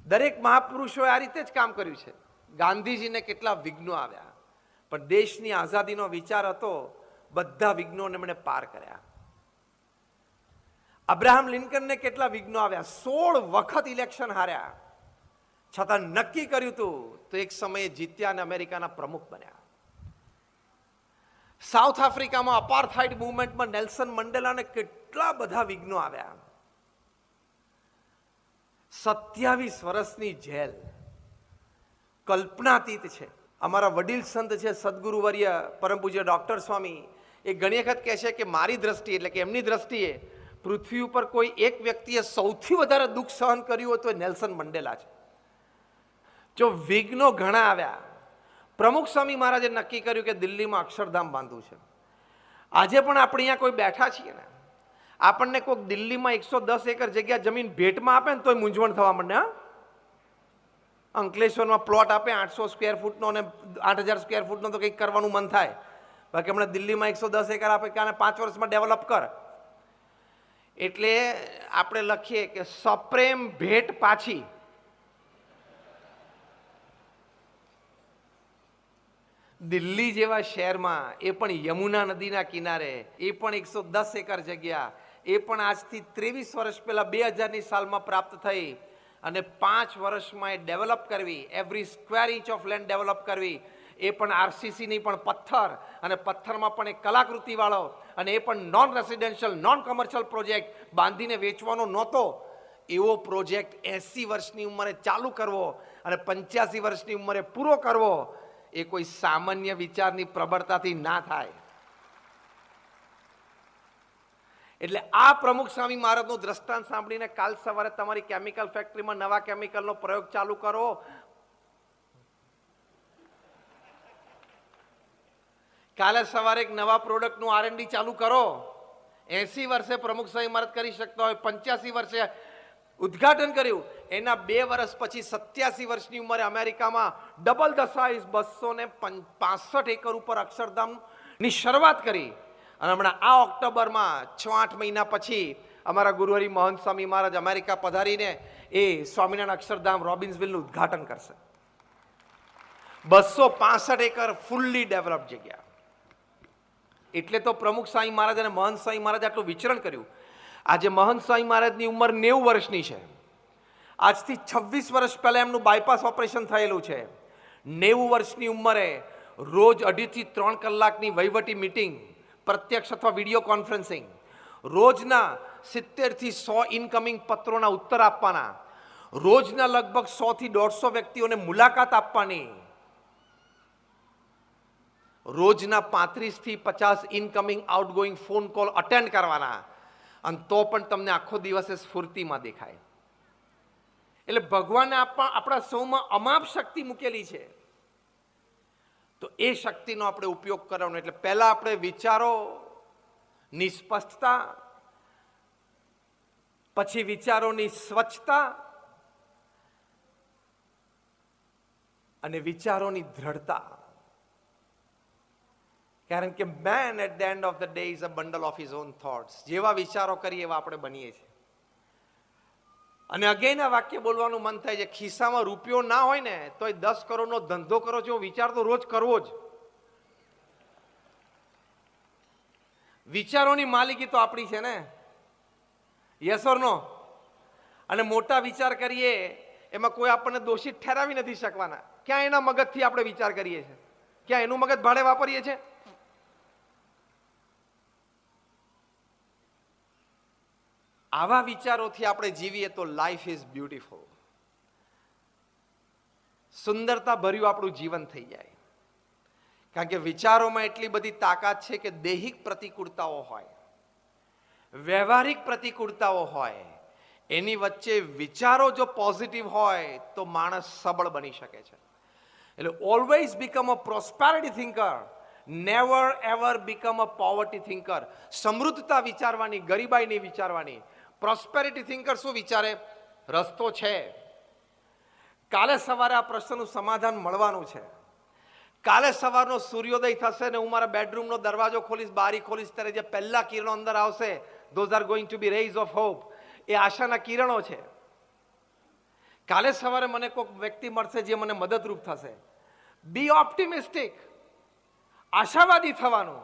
દરેક મહાપુરુષોએ આ રીતે જ કામ કર્યું છે. ગાંધીજીને કેટલા વિઘ્નો આવ્યા, પણ દેશની આઝાદીનો વિચાર હતો, બધા વિઘ્નોને એમણે પાર કર્યા. અબ્રાહમ લિંકનને કેટલા વિઘ્નો આવ્યા, 16 વખત ઇલેક્શન હાર્યા, છતાં નક્કી કર્યું હતું તો એક સમયે જીત્યા અને અમેરિકાના પ્રમુખ બન્યા. સાઉથ આફ્રિકામાં અપાર્થાઇડ મૂવમેન્ટમાં નેલ્સન મંડેલાને કેટલા બધા વિઘ્નો આવ્યા. 27 વર્ષની જેલ કલ્પનાતીત છે. અમારા વડીલ સંત છે સદગુરુવર્ય પરમ પૂજ્ય ડોક્ટર સ્વામી, એ ઘણી વખત કહે છે કે મારી દ્રષ્ટિએ, એટલે કે એમની દ્રષ્ટિએ, પૃથ્વી ઉપર કોઈ એક વ્યક્તિએ સૌથી વધારે દુઃખ સહન કર્યું હોય તો નેલ્સન મંડેલા છે. જો વિઘ્નો ઘણા આવ્યા, પ્રમુખ સ્વામી મહારાજે નક્કી કર્યું કે દિલ્હીમાં અક્ષરધામ બાંધવું છે. આજે પણ આપણે અહીંયા કોઈ બેઠા છીએ ને, આપણને કોઈક દિલ્હીમાં 110 એકર જગ્યા જમીન ભેટમાં આપે ને તોય મૂંઝવણ થવા માંડે. હા, અંકલેશ્વરમાં પ્લોટ આપે 800 સ્ક્વેર ફૂટનો અને 8000 સ્ક્વેર ફૂટનો તો કંઈક કરવાનું મન થાય. બાકી હમણાં દિલ્હીમાં 110 એકર આપે કે આને 5 વર્ષમાં ડેવલપ કર. એટલે આપણે લખીએ કે સપ્રેમ ભેટ પાછી. દિલ્હી જેવા શહેરમાં, એ પણ યમુના નદીના કિનારે, એ પણ 110 એકર જગ્યા, એ પણ આજથી 23 વર્ષ પહેલા 2000ની સાલમાં પ્રાપ્ત થઈ, અને 5 વર્ષમાં એ ડેવલપ કરવી, every square inch of land develop કરવી, એ પણ આરસીસીની પણ પથ્થર, અને પથ્થરમાં પણ એક કલાકૃતિવાળો, અને એ પણ non residential non commercial project, બાંધીને વેચવાનો નહોતો એવો પ્રોજેક્ટ 80 વર્ષની ઉંમરે ચાલુ કરવો અને 85 વર્ષની ઉંમરે પૂરો કરવો, એ કોઈ સામાન્ય વિચારની પ્રબળતાથી ના થાય. એટલે આ પ્રમુખ સ્વામી મહારાજનું દ્રષ્ટાંત સાંભળીને કાલ સવારે તમારી કેમિકલ ફેક્ટરીમાં નવા કેમિકલનો પ્રયોગ ચાલુ કરો. કાલે સવારે એક નવા પ્રોડક્ટનું R&D ચાલુ કરો. 80 વર્ષે પ્રમુખ સ્વામી મહારાજ કરી શકતા હોય, 85 વર્ષે ઉદ્ઘાટન કર્યું, એના 2 વર્ષ પછી 87 વર્ષની ઉંમરે અમેરિકામાં ડબલ ધ સાઇઝ 265 એકર ઉપર અક્ષરધામની શરૂઆત કરી. અને હમણાં આ ઓક્ટોબરમાં 6-8 મહિના પછી અમારા ગુરુહરિ મહંત સ્વામી મહારાજ અમેરિકા પધારીને એ સ્વામિનારાયણ અક્ષરધામ રોબિન્સવિલનું ઉદ્ઘાટન કરશે. 265 એકર ફૂલ્લી ડેવલપ જગ્યા. એટલે તો પ્રમુખ સ્વામી મહારાજ અને મહંત સ્વામી મહારાજ આટલું વિચરણ કર્યું. આજે મહંત સ્વામી મહારાજની ઉંમર 90 વર્ષની છે. આજથી 26 વર્ષ પહેલા એમનું બાયપાસ ઓપરેશન થયેલું છે. 90 વર્ષની ઉંમરે રોજ 2.5 થી 3 કલાકની વહીવટી મીટિંગ, પ્રત્યક્ષ અથવા વિડીયો કોન્ફરન્સિંગ, રોજના 70 થી 100 ઇનકમિંગ પત્રોના ઉત્તર આપવાના, રોજના લગભગ 100 થી 150 વ્યક્તિઓને મુલાકાત આપવાની, રોજના 35 થી 50 incoming outgoing phone call attend કરવાના, અને તો પણ તમને આખો દિવસે સ્ફૂર્તિમાં દેખાય. એટલે ભગવાને આપણા સૌમાં અમાપ શક્તિ મૂકેલી છે, તો એ શક્તિનો આપણે ઉપયોગ કરવાનો. એટલે પહેલા આપણે વિચારો નિસ્પષ્ટતા, પછી વિચારોની સ્વચ્છતા, અને વિચારોની દ્રઢતા. કારણ કે man at the end of the day is a bundle of his own thoughts. જેવા વિચારો કરીએ એવા આપણે બનીએ છીએ. અને અગેન આ વાક્ય બોલવાનું મન થાય છે, ખિસ્સામાં રૂપિયો ના હોય ને તો 10 કરોડનો ધંધો કરો છો, વિચાર તો રોજ કરવો જ. વિચારોની માલિકી તો આપણી છે ને, યસ ઓર નો? અને મોટા વિચાર કરીએ એમાં કોઈ આપણને દોષિત ઠેરાવી નથી શકવાના. ક્યાં એના મગજથી આપણે વિચાર કરીએ છીએ? ક્યાં એનું મગજ ભાડે વાપરીએ છીએ? આવા વિચારોથી આપણે જીવીએ તો લાઈફ ઇઝ બ્યુટીફુલ. સુંદરતા ભર્યું આપણું જીવન થઈ જાય. કારણ કે વિચારોમાં એટલી બધી તાકાત છે કે દૈહિક પ્રતિકૂળતાઓ હોય, વ્યવહારિક પ્રતિકૂળતાઓ હોય, એની વચ્ચે વિચારો જો પોઝિટિવ હોય તો માણસ સબળ બની શકે છે. એટલે always become a prosperity thinker, never ever become a poverty thinker. સમૃદ્ધતા વિચારવાની, ગરીબાઈ નહીં વિચારવાની. પ્રોસ્પેરિટી થિંકર શું વિચારે? રસ્તો છે, કાલે સવારે આ પ્રશ્નનું સમાધાન મળવાનું છે, કાલે સવારનો સૂર્યોદય થશે ને હું મારા બેડરૂમનો દરવાજો ખોલીશ, બારી ખોલીશ, ત્યારે જે પહેલા કિરણો અંદર આવશે, those are going to be rays of hope. એ આશાના કિરણો છે. કાલે સવારે મને કોઈક વ્યક્તિ મળશે જે મને મદદરૂપ થશે. બી ઓપ્ટિમિસ્ટિક, આશાવાદી થવાનું.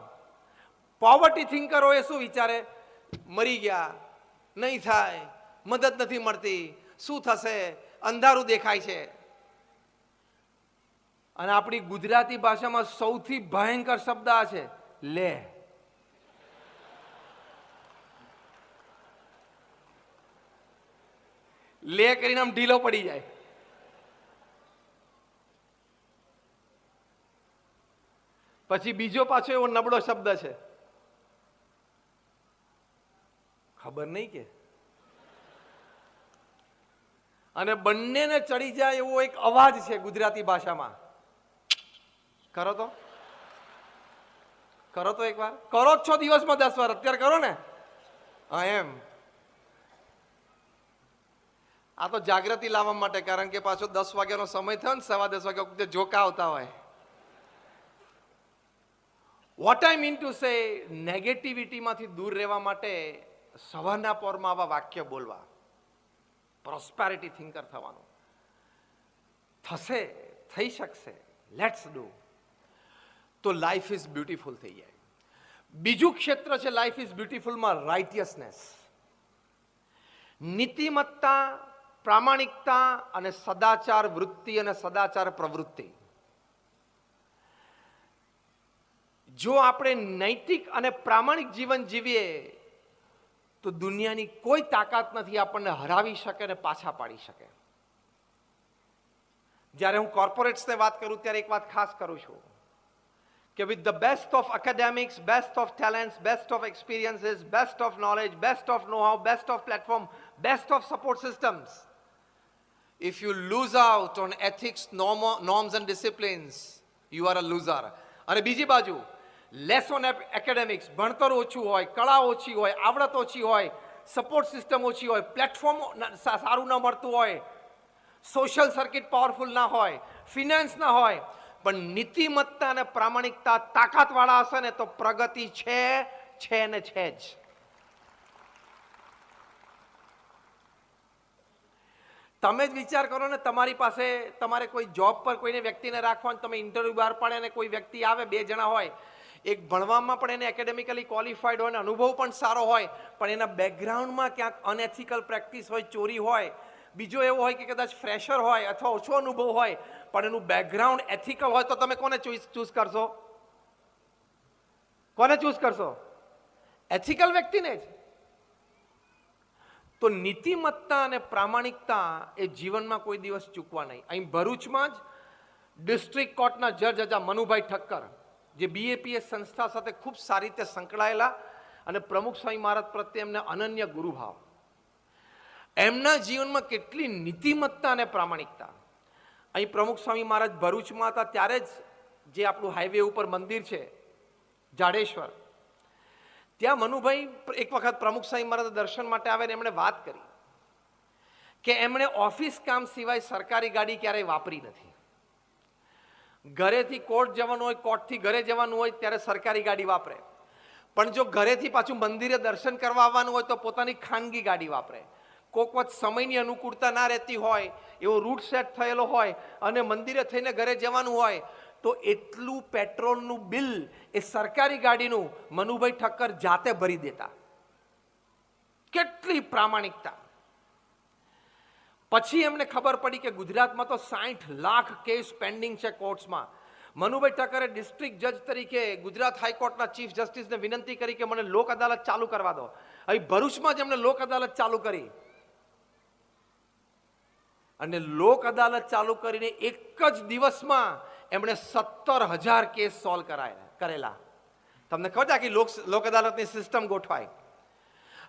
પોવર્ટી થિંકરોએ શું વિચારે? મરી ગયા, નહીં થાય, મદદ નથી મળતી, શું થશે, અંધારું દેખાય છે. અને આપણી ગુજરાતી ભાષામાં સૌથી ભયંકર શબ્દ આ છે, લે. લે કરીને આમ ઢીલો પડી જાય. પછી બીજો પાછો એવો નબળો શબ્દ છે, ખબર નહીં કે. અને બંનેને ચડી જાય એવો એક અવાજ છે ગુજરાતી ભાષામાં. કરો તો, કરો તો એક વાર. કરો જ છો દિવસમાં 10 વાર, અત્યારે કરો ને. હા એમ. આ તો જાગૃતિ લાવવા માટે, કારણ કે પાછો 10 વાગ્યાનો સમય થયો ને, 10:15 વાગ્યા જોકા આવતા હોય. What I mean to say, નેગેટિવિટીમાંથી દૂર રહેવા માટે સવારના પોરમાં આવા વાક્ય બોલવા, પ્રોસ્પેરિટી થિંકર થવાનું. થશે, થઈ શકશે, લેટ્સ ડુ. તો લાઈફ ઇઝ બ્યુટીફુલ થઈ જાય. બીજું ક્ષેત્ર છે લાઈફ ઇઝ બ્યુટીફુલમાં, રાઇટિયસનેસ. નીતિમત્તા, પ્રામાણિકતા અને સદાચાર વૃત્તિ અને સદાચાર પ્રવૃત્તિ. જો આપણે નૈતિક અને પ્રામાણિક જીવન જીવીએ તો દુનિયાની કોઈ તાકાત નથી આપણને હરાવી શકે અને પાછા પાડી શકે. જ્યારે હું કોર્પોરેટ્સને વાત કરું ત્યારે એક વાત ખાસ કરું છું કે with the best of academics, best of talents, best of experiences, best of knowledge, best of know how, best of platform, best of support systems, if you lose out on ethics, norms and disciplines, you are a loser. અને બીજી બાજુ less on academics, ભણતર ઓછું હોય, કળા ઓછી હોય, આવડત ઓછી હોય, સપોર્ટ સિસ્ટમ ઓછી હોય, પ્લેટફોર્મ સારું ન મળતું હોય, સોશિયલ સર્કિટ પાવરફુલ ના હોય, ફિનાન્સ ના હોય, પણ નીતિમત્તા અને પ્રામાણિકતા તાકાતવાળા હશે ને તો પ્રગતિ છે ને છે જ. તમે જ વિચાર કરો ને, તમારી પાસે તમારે કોઈ જોબ પર કોઈને વ્યક્તિને રાખવાનું, તમે ઇન્ટરવ્યુ બહાર પાડે અને કોઈ વ્યક્તિ આવે, 2 જણા હોય, એક ભણવામાં પણ એને એકેડેમિકલી ક્વોલિફાઈડ હોય અને અનુભવ પણ સારો હોય, પણ એના બેકગ્રાઉન્ડમાં ક્યાંક અનએથિકલ પ્રેક્ટિસ હોય, ચોરી હોય. બીજો એવો હોય કે કદાચ ફ્રેશર હોય અથવા ઓછો અનુભવ હોય પણ એનું બેકગ્રાઉન્ડ એથિકલ હોય, તો તમે કોને ચૂઝ કરશો? કોને ચૂઝ કરશો? એથિકલ વ્યક્તિને જ. તો નીતિમત્તા અને પ્રામાણિકતા એ જીવનમાં કોઈ દિવસ ચૂકવા નહીં. અહીં ભરૂચમાં જ ડિસ્ટ્રિક્ટ કોર્ટના જજ હતા મનુભાઈ ઠક્કર, જે BAPS સંસ્થા સાથે ખૂબ સારી રીતે સંકળાયેલા અને પ્રમુખ સ્વામી મહારાજ પ્રત્યે એમને અનન્ય ગુરુભાવ. એમના જીવનમાં કેટલી નીતિમત્તા અને પ્રામાણિકતા. અહીં પ્રમુખ સ્વામી મહારાજ ભરૂચમાં હતા ત્યારે જ જે આપણું હાઈવે ઉપર મંદિર છે જાડેશ્વર, ત્યાં મનુભાઈ એક વખત પ્રમુખ સ્વામી મહારાજ દર્શન માટે આવે ને એમણે વાત કરી કે એમણે ઓફિસ કામ સિવાય સરકારી ગાડી ક્યારેય વાપરી નથી. ઘરેથી કોર્ટ જવાનું હોય, કોર્ટથી ઘરે જવાનું હોય ત્યારે સરકારી ગાડી વાપરે, પણ જો ઘરેથી પાછું મંદિરે દર્શન કરવા આવવાનું હોય તો પોતાની ખાનગી ગાડી વાપરે. કોઈક વખત સમયની અનુકૂળતા ના રહેતી હોય, એવો રૂટ સેટ થયેલો હોય અને મંદિરે થઈને ઘરે જવાનું હોય તો એટલું પેટ્રોલનું બિલ એ સરકારી ગાડીનું મનુભાઈ ઠક્કર જાતે ભરી દેતા. કેટલી પ્રામાણિકતા. પછી એમને ખબર પડી કે ગુજરાતમાં તો 60 લાખ કેસ પેન્ડિંગ છે કોર્ટ્સમાં. મનુભાઈ ઠક્કરે ડિસ્ટ્રિક્ટ જજ તરીકે ગુજરાત હાઈકોર્ટના ચીફ જસ્ટિસને વિનંતી કરી કે મને લોક અદાલત ચાલુ કરવા દો. અહીં ભરૂચમાં જ એમને લોક અદાલત ચાલુ કરી. અને લોક અદાલત ચાલુ કરીને એક જ દિવસમાં એમણે 17,000 કેસ સોલ્વ કરેલા. તમને ખબર છે કે લોક અદાલતની સિસ્ટમ ગોઠવાય.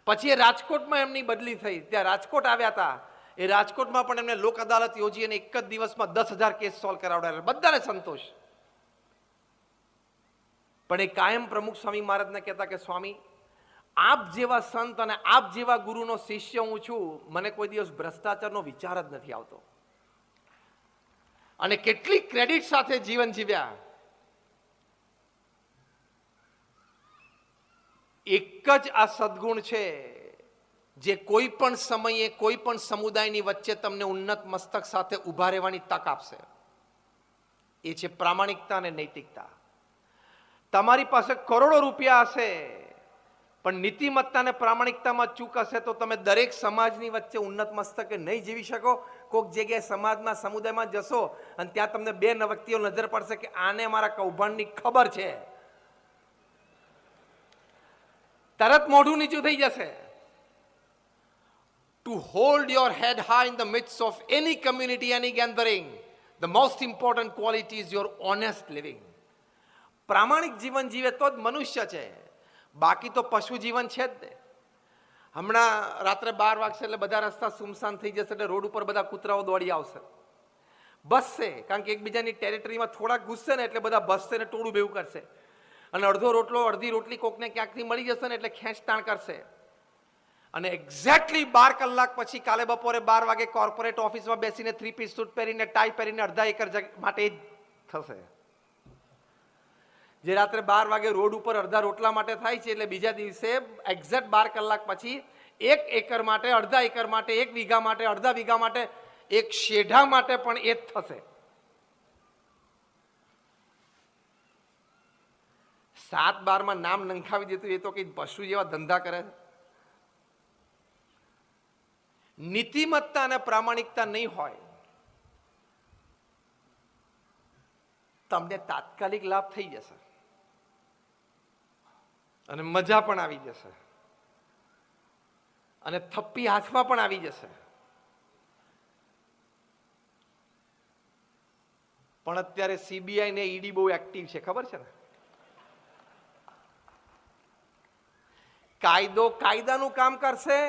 પછી એ રાજકોટમાં એમની બદલી થઈ, ત્યાં રાજકોટ આવ્યા હતા. એ રાજકોટમાં પણ એમને લોક અદાલત યોજી અને એક જ દિવસમાં 10,000 કેસ સોલ્વ કરાવડાવ્યા, બધાને સંતોષ. પણ એ કાયમ પ્રમુખ સ્વામી મહારાજને કહેતા કે સ્વામી, આપ જેવા સંત અને આપ જેવા ગુરુનો શિષ્ય હું છું, મને કોઈ દિવસ ભ્રષ્ટાચારનો વિચાર જ નથી આવતો. અને કેટલી ક્રેડિટ સાથે જીવન જીવ્યા. એક જ આ સદગુણ છે જે કોઈ પણ સમયે કોઈ પણ સમુદાયની વચ્ચે તમને ઉન્નત મસ્તક સાથે ઊભા રહેવાની તક આપશે. એ છે પ્રામાણિકતા અને નૈતિકતા. તમારી પાસે કરોડો રૂપિયા હશે, પણ નીતિમત્તા અને પ્રામાણિકતામાં ચૂક હશે તો તમે દરેક સમાજની વચ્ચે ઉન્નત મસ્તકે નહીં જીવી શકો. કોઈક જગ્યાએ સમાજમાં સમુદાયમાં જશો અને ત્યાં તમને બે વ્યક્તિઓ નજર પડશે કે આને મારા કૌભાંડની ખબર છે, તરત મોઢું નીચું થઈ જશે. To hold your head high in the midst of any community, any gathering, the most important quality is your honest living. પ્રામાણિક જીવન જીવે તો જ મનુષ્ય છે, બાકી તો પશુ જીવન છે જ ને. હમણાં રાત્રે 12 વાગશે એટલે બધા રસ્તા સુમસાન થઈ જશે, એટલે રોડ ઉપર બધા કૂતરાઓ દોડી આવશે, બસશે. કારણ કે એકબીજાની ટેરિટરીમાં થોડાક ઘૂસશે ને એટલે બધા બસશે ને ટોળું ભેગું કરશે. અને અડધો રોટલો અડધી રોટલી કોકને ક્યાંકથી મળી જશે ને એટલે ખેંચતાણ કરશે. અને એક્ઝેક્ટલી 12 કલાક પછી કાલે બપોરે 12 વાગે કોર્પોરેટ ઓફિસમાં બેસીને 3 પીસ સૂટ પહેરીને ટાઈ પહેરીને અડધા એકર માટે જ થશે. જે રાત્રે 12 વાગે રોડ ઉપર અડધા રોટલા માટે થાય છે, એટલે બીજા દિવસે એક્ઝેક્ટ 12 કલાક પછી 1 એકર માટે, અડધા એકર માટે, 1 વીઘા માટે, અડધા વીઘા માટે, એક શેઢા માટે પણ એ જ થશે. 7-12 નામ નંખાવી દેતું એ તો કઈ પશુ જેવા ધંધા કરે. નીતિમત્તા અને પ્રામાણિકતા નહીં હોય, તમને તાત્કાલિક લાભ થઈ જશે અને મજા પણ આવી જશે અને થપ્પી હાથમાં પણ આવી જશે. પણ અત્યારે સીબીઆઈ ને ઈડી બહુ એક્ટિવ છે, ખબર છે ને. કાયદો કાયદાનું કામ કરશે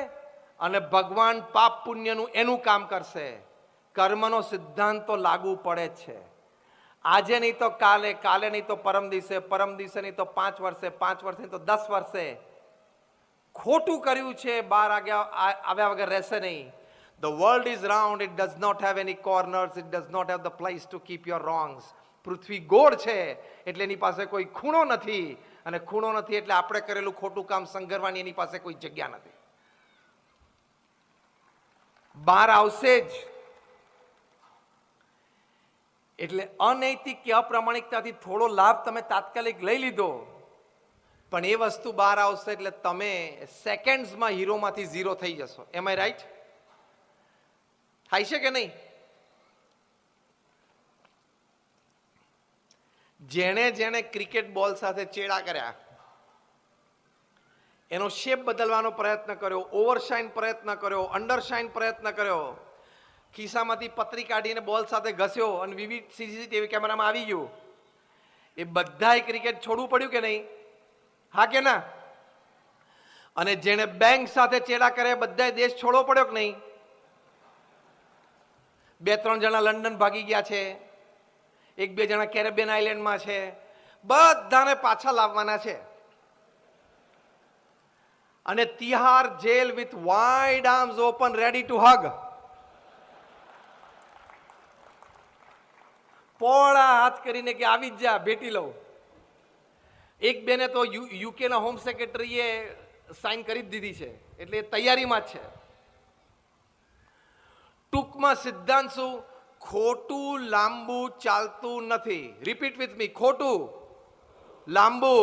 અને ભગવાન પાપ પુણ્યનું એનું કામ કરશે. કર્મનો સિદ્ધાંત તો લાગુ પડે જ છે. આજે નહીં તો કાલે, કાલે નહીં તો પરમ દિવસે, પરમ દિવસે નહીં તો 5 વર્ષે, 5 વર્ષે નહીં તો 10 વર્ષે. ખોટું કર્યું છે બહાર આવ્યા વગર રહેશે નહીં. The world is round, it does not have any corners, it does not have the place to keep your wrongs. પૃથ્વી ગોળ છે એટલે એની પાસે કોઈ ખૂણો નથી, અને ખૂણો નથી એટલે આપણે કરેલું ખોટું કામ સંઘરવાની એની પાસે કોઈ જગ્યા નથી. બહાર આવશે જ. એટલે અનૈતિક કે અપ્રામાણિકતાથી થોડો લાભ તમે તાત્કાલિક લઈ લીધો, પણ એ વસ્તુ બહાર આવશે એટલે તમે સેકન્ડ્સમાં હીરોમાંથી ઝીરો થઈ જશો. એમ આઈ રાઈટ? થાય છે કે નહીં? જેણે જેણે ક્રિકેટ બોલ સાથે ચેડા કર્યા, એનો શેપ બદલવાનો પ્રયત્ન કર્યો, ઓવરશાઇન પ્રયત્ન કર્યો, અંડરશાઇન પ્રયત્ન કર્યો, ખિસ્સામાંથી પતરી કાઢીને બોલ સાથે ઘસ્યો અને વિવિધ સીસીટીવી કેમેરામાં આવી ગયું, એ બધાય ક્રિકેટ છોડવું પડ્યું કે નહીં? હા કે ના? અને જેણે બેંક સાથે ચેડા કર્યા બધાય દેશ છોડવો પડ્યો કે નહીં? 2-3 જણા લંડન ભાગી ગયા છે, 1-2 જણા કેરેબિયન આઇલેન્ડમાં છે, બધાને પાછા લાવવાના છે. અને Tihar jail with wide arms open ready to hug. પોળા હાથ કરીને કે આવી જ જા, ભેટી લઉં. 1-2 ને તો યુકેના હોમ સેક્રેટરીએ સાઇન કરી જ દીધી છે, એટલે એ તૈયારીમાં જ છે. ટૂંકમાં સિદ્ધાંત શું? ખોટું લાંબુ ચાલતું નથી. Repeat with me. ખોટું લાંબુ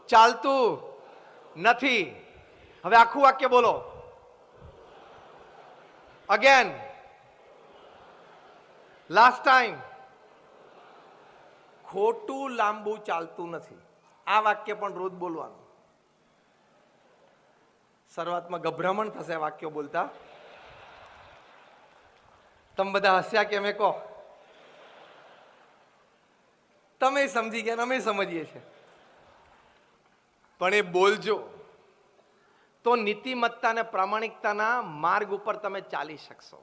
ચાલતું નથી. હવે આખું વાક્ય બોલો. Again, last time. ખોટું લાંબુ ચાલતું નથી. આ વાક્ય પણ રોજ બોલવાનું. શરૂઆતમાં ગભરામણ થશે વાક્યો બોલતા, તમે બધા હસ્યા કે અમે કહો? તમે સમજી ગયા, અમે સમજીએ છીએ. પણ એ બોલજો તો નીતિમત્તા અને પ્રામાણિકતાના માર્ગ ઉપર તમે ચાલી શકશો,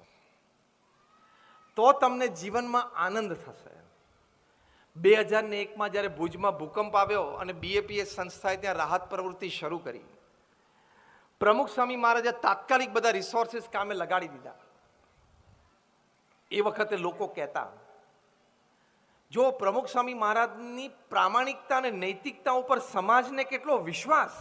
તો તમને જીવનમાં આનંદ થશે. 2001માં જ્યારે ભુજમાં ભૂકંપ આવ્યો અને BAPS સંસ્થાએ ત્યાં રાહત પ્રવૃત્તિ શરૂ કરી, પ્રમુખ સ્વામી મહારાજે તાત્કાલિક બધા રિસોર્સિસ કામે લગાડી દીધા. એ વખતે લોકો કહેતા, જો પ્રમુખ સ્વામી મહારાજની પ્રામાણિકતા અને નૈતિકતા ઉપર સમાજને કેટલો વિશ્વાસ.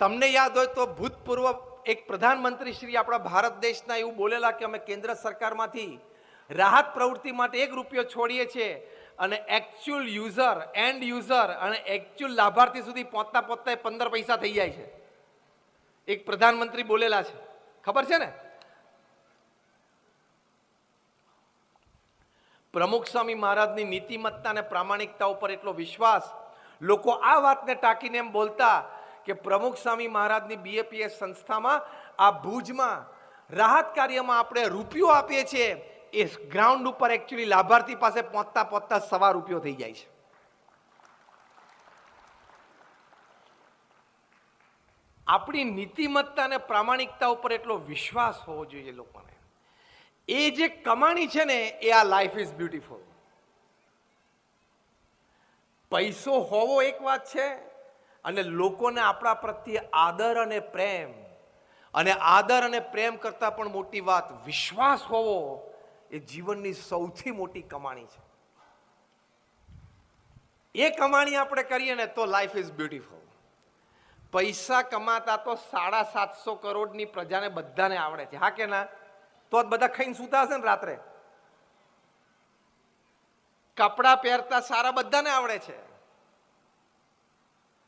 તમને યાદ હોય તો ભૂતપૂર્વ એક પ્રધાનમંત્રી શ્રી આપણા ભારત દેશના એવું બોલેલા કે અમે કેન્દ્ર સરકારમાંથી રાહત પ્રવૃત્તિ માટે 1 રૂપિયો છોડીએ છીએ અને એકચ્યુઅલ યુઝર, એન્ડ યુઝર અને એકચ્યુઅલ લાભાર્થી સુધી પહોંચતા 15 પૈસા થઈ જાય છે. એક પ્રધાનમંત્રી બોલેલા છે, ખબર છે ને? પ્રમુખ સ્વામી મહારાજની નીતિમત્તા અને પ્રામાણિકતા ઉપર એટલો વિશ્વાસ, લોકો આ વાતને ટાંકીને એમ બોલતા કે પ્રમુખ સ્વામી મહારાજની BAPS સંસ્થામાં આ ભુજમાં રાહત કાર્યમાં આપણે રૂપિયો આપીએ છીએ, એ ગ્રાઉન્ડ ઉપર એકચ્યુઅલી લાભાર્થી પાસે પહોંચતા 1.25 રૂપિયો થઈ જાય છે. આપણી નીતિમત્તા અને પ્રામાણિકતા ઉપર એટલો વિશ્વાસ હોવો જોઈએ લોકોને. એ જે કમાણી છે ને, એ આ લાઈફ ઇઝ બ્યુટીફુલ. પૈસો હોવો એક વાત છે, અને લોકોને આપણા પ્રત્યે આદર અને પ્રેમ, અને આદર અને પ્રેમ કરતા પણ મોટી વાત વિશ્વાસ હોવો, એ જીવનની સૌથી મોટી કમાણી છે. એ કમાણી આપણે કરીએ ને તો લાઈફ ઇઝ બ્યુટીફુલ. પૈસા કમાતા તો 750 કરોડની પ્રજાને બધાને આવડે છે, હા કે ના? તો જ બધા ખાઈને સૂતા હશે ને રાત્રે. કપડા પહેરતા સારા બધાને આવડે છે,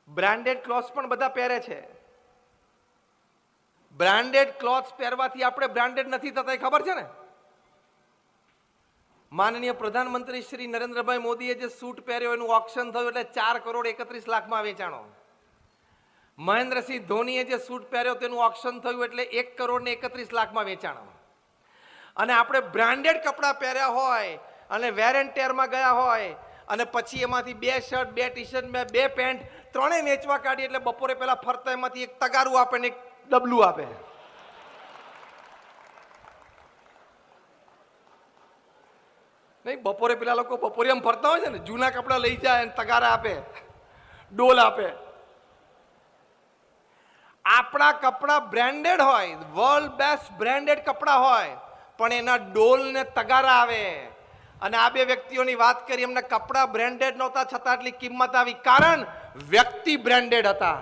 બ્રાન્ડેડ ક્લોથ્સ પણ બધા પહેરે છે. બ્રાન્ડેડ ક્લોથ્સ પહેરવાથી આપણે બ્રાન્ડેડ નથી થતા, એ ખબર છે ને? માનનીય પ્રધાનમંત્રી શ્રી નરેન્દ્રભાઈ મોદીએ જે સૂટ પહેર્યો એનું ઓક્શન થયું એટલે 4,31,00,000 વેચાણો. મહેન્દ્રસિંહ ધોનીએ જે સૂટ પહેર્યો તેનું ઓક્શન થયું એટલે 1,31,00,000 વેચાણો. અને આપણે બ્રાન્ડેડ કપડાં પહેર્યા હોય અને વેર એન્ડ ટેરમાં ગયા હોય અને પછી એમાંથી 2 શર્ટ, 2 ટી-શર્ટ, 2 પેન્ટ ત્રણેય વેચવા કાઢી એટલે બપોરે પહેલા ફરતા એમાંથી એક તગારું આપે ને એક ડબલું આપે. નહીં, બપોરે પેલા લોકો બપોરે એમ ફરતા હોય છે ને, જૂના કપડા લઈ જાય અને તગારા આપે, ડોલ આપે. આપણા કપડા બ્રાન્ડેડ હોય, વર્લ્ડ બેસ્ટ બ્રાન્ડેડ કપડા હોય, પણ એના ડોલ ને તગારા આવે. અને આ બે વ્યક્તિઓની વાત કરી, એમને કપડા બ્રાન્ડેડ નહોતા છતાં આટલી કિંમત આવી, કારણ વ્યક્તિ બ્રાન્ડેડ હતા.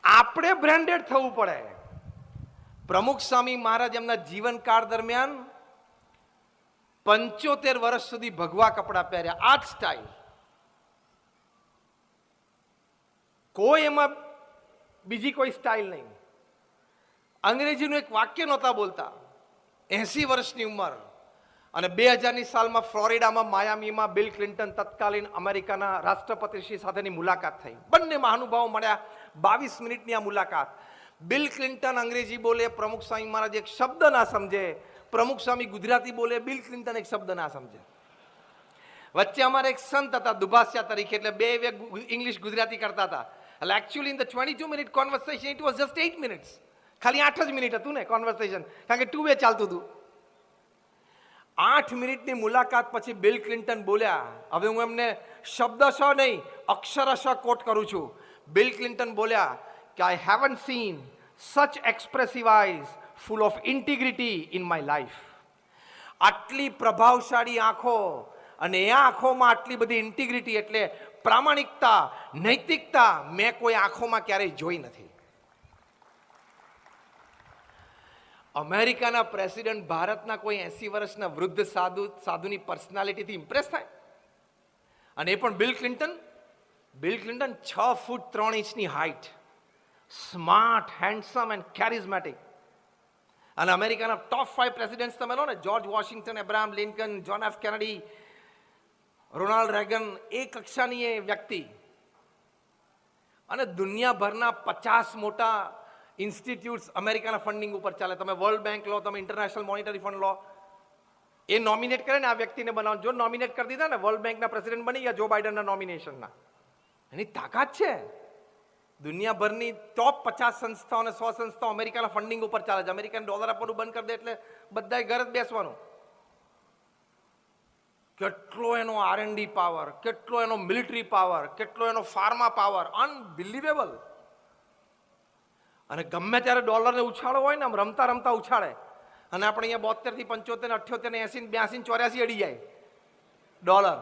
આપણે બ્રાન્ડેડ થવું પડે. પ્રમુખ સ્વામી મહારાજ એમના જીવનકાળ દરમિયાન 75 વર્ષ સુધી ભગવા કપડા પહેર્યા, આ જ સ્ટાઇલ. કોઈ એમાં બીજી કોઈ સ્ટાઇલ નહીં. અંગ્રેજીનું એક વાક્ય નહોતા બોલતા. 80 વર્ષની ઉંમર અને 2000ની સાલમાં ફ્લોરિડામાં માયામીમાં બિલ ક્લિન્ટન તત્કાલીન અમેરિકાના રાષ્ટ્રપતિશ્રી સાથેની મુલાકાત થઈ. બંને મહાનુભાવો મળ્યા, 22 મિનિટની આ મુલાકાત. બિલ ક્લિન્ટન અંગ્રેજી બોલે, પ્રમુખ સ્વામી મહારાજ એક શબ્દ ના સમજે. પ્રમુખ સ્વામી ગુજરાતી બોલે, બિલ ક્લિન્ટન એક શબ્દ ના સમજે. વચ્ચે અમારે એક સંત હતા દુભાષ્યા તરીકે, એટલે બે ઇંગ્લિશ ગુજરાતી કરતા હતા. એટલે actually in the 22-minute conversation it was just 8 minutes. ખાલી 8 જ મિનિટ હતું ને કોન્વર્સેશન, કારણ કે 2 વે ચાલતું હતું. 8 મિનિટની મુલાકાત પછી બિલ ક્લિન્ટન બોલ્યા. હવે હું એમને શબ્દશઃ નહીં અક્ષરશઃ કોટ કરું છું. બિલ ક્લિન્ટન બોલ્યા કે I haven't seen such expressive eyes full of integrity in my life. આટલી પ્રભાવશાળી આંખો અને એ આંખોમાં આટલી બધી ઇન્ટિગ્રિટી એટલે પ્રામાણિકતા, નૈતિકતા મેં કોઈ આંખોમાં ક્યારેય જોઈ નથી. અમેરિકાના પ્રેસિડેન્ટ ભારતના કોઈ 80 વર્ષના વૃદ્ધ સાધુની પર્સનાલિટીથી ઇમ્પ્રેસ થાય? અને એ પણ Bill Clinton. Bill Clinton 6 foot 3 ઇંચની height, smart, handsome and charismatic. અને અમેરિકાના ટોપ 5 પ્રેસિડેન્ટ્સ તમે લો ને, George Washington, Abraham Lincoln, John F Kennedy, Ronald Reagan, એ કક્ષાની એ વ્યક્તિ. અને દુનિયાભરના 50 મોટા ઇન્સ્ટિટ્યૂટ્સ અમેરિકાના ફંડિંગ ઉપર ચાલે. તમે વર્લ્ડ બેંક લો, તમે ઇન્ટરનેશનલ મોનિટરી ફંડ લો, એ નોમિનેટ કરે ને આ વ્યક્તિને બનાવો. જો નોમિનેટ કરી દીધા ને, વર્લ્ડ બેંકના પ્રેસિડેન્ટ બની ગયા જો બાઇડનના નોમિનેશનના. એની તાકાત છે. દુનિયાભરની ટોપ 50 સંસ્થાઓ અને 100 સંસ્થાઓ અમેરિકાના ફંડિંગ ઉપર ચાલે છે. અમેરિકન ડોલર આપવાનું બંધ કરી દે એટલે બધાય ઘર જ બેસવાનું. કેટલો એનો R&D પાવર, કેટલો એનો મિલિટરી પાવર, કેટલો એનો ફાર્મા પાવર, અનબિલિવેબલ. અને ગમે ત્યારે ડોલરને ઉછાળો હોય ને, આમ રમતા રમતા ઉછાળે. અને આપણે અહીંયા 72 થી 75 78 ને 80 82 84 અડી જાય ડોલર.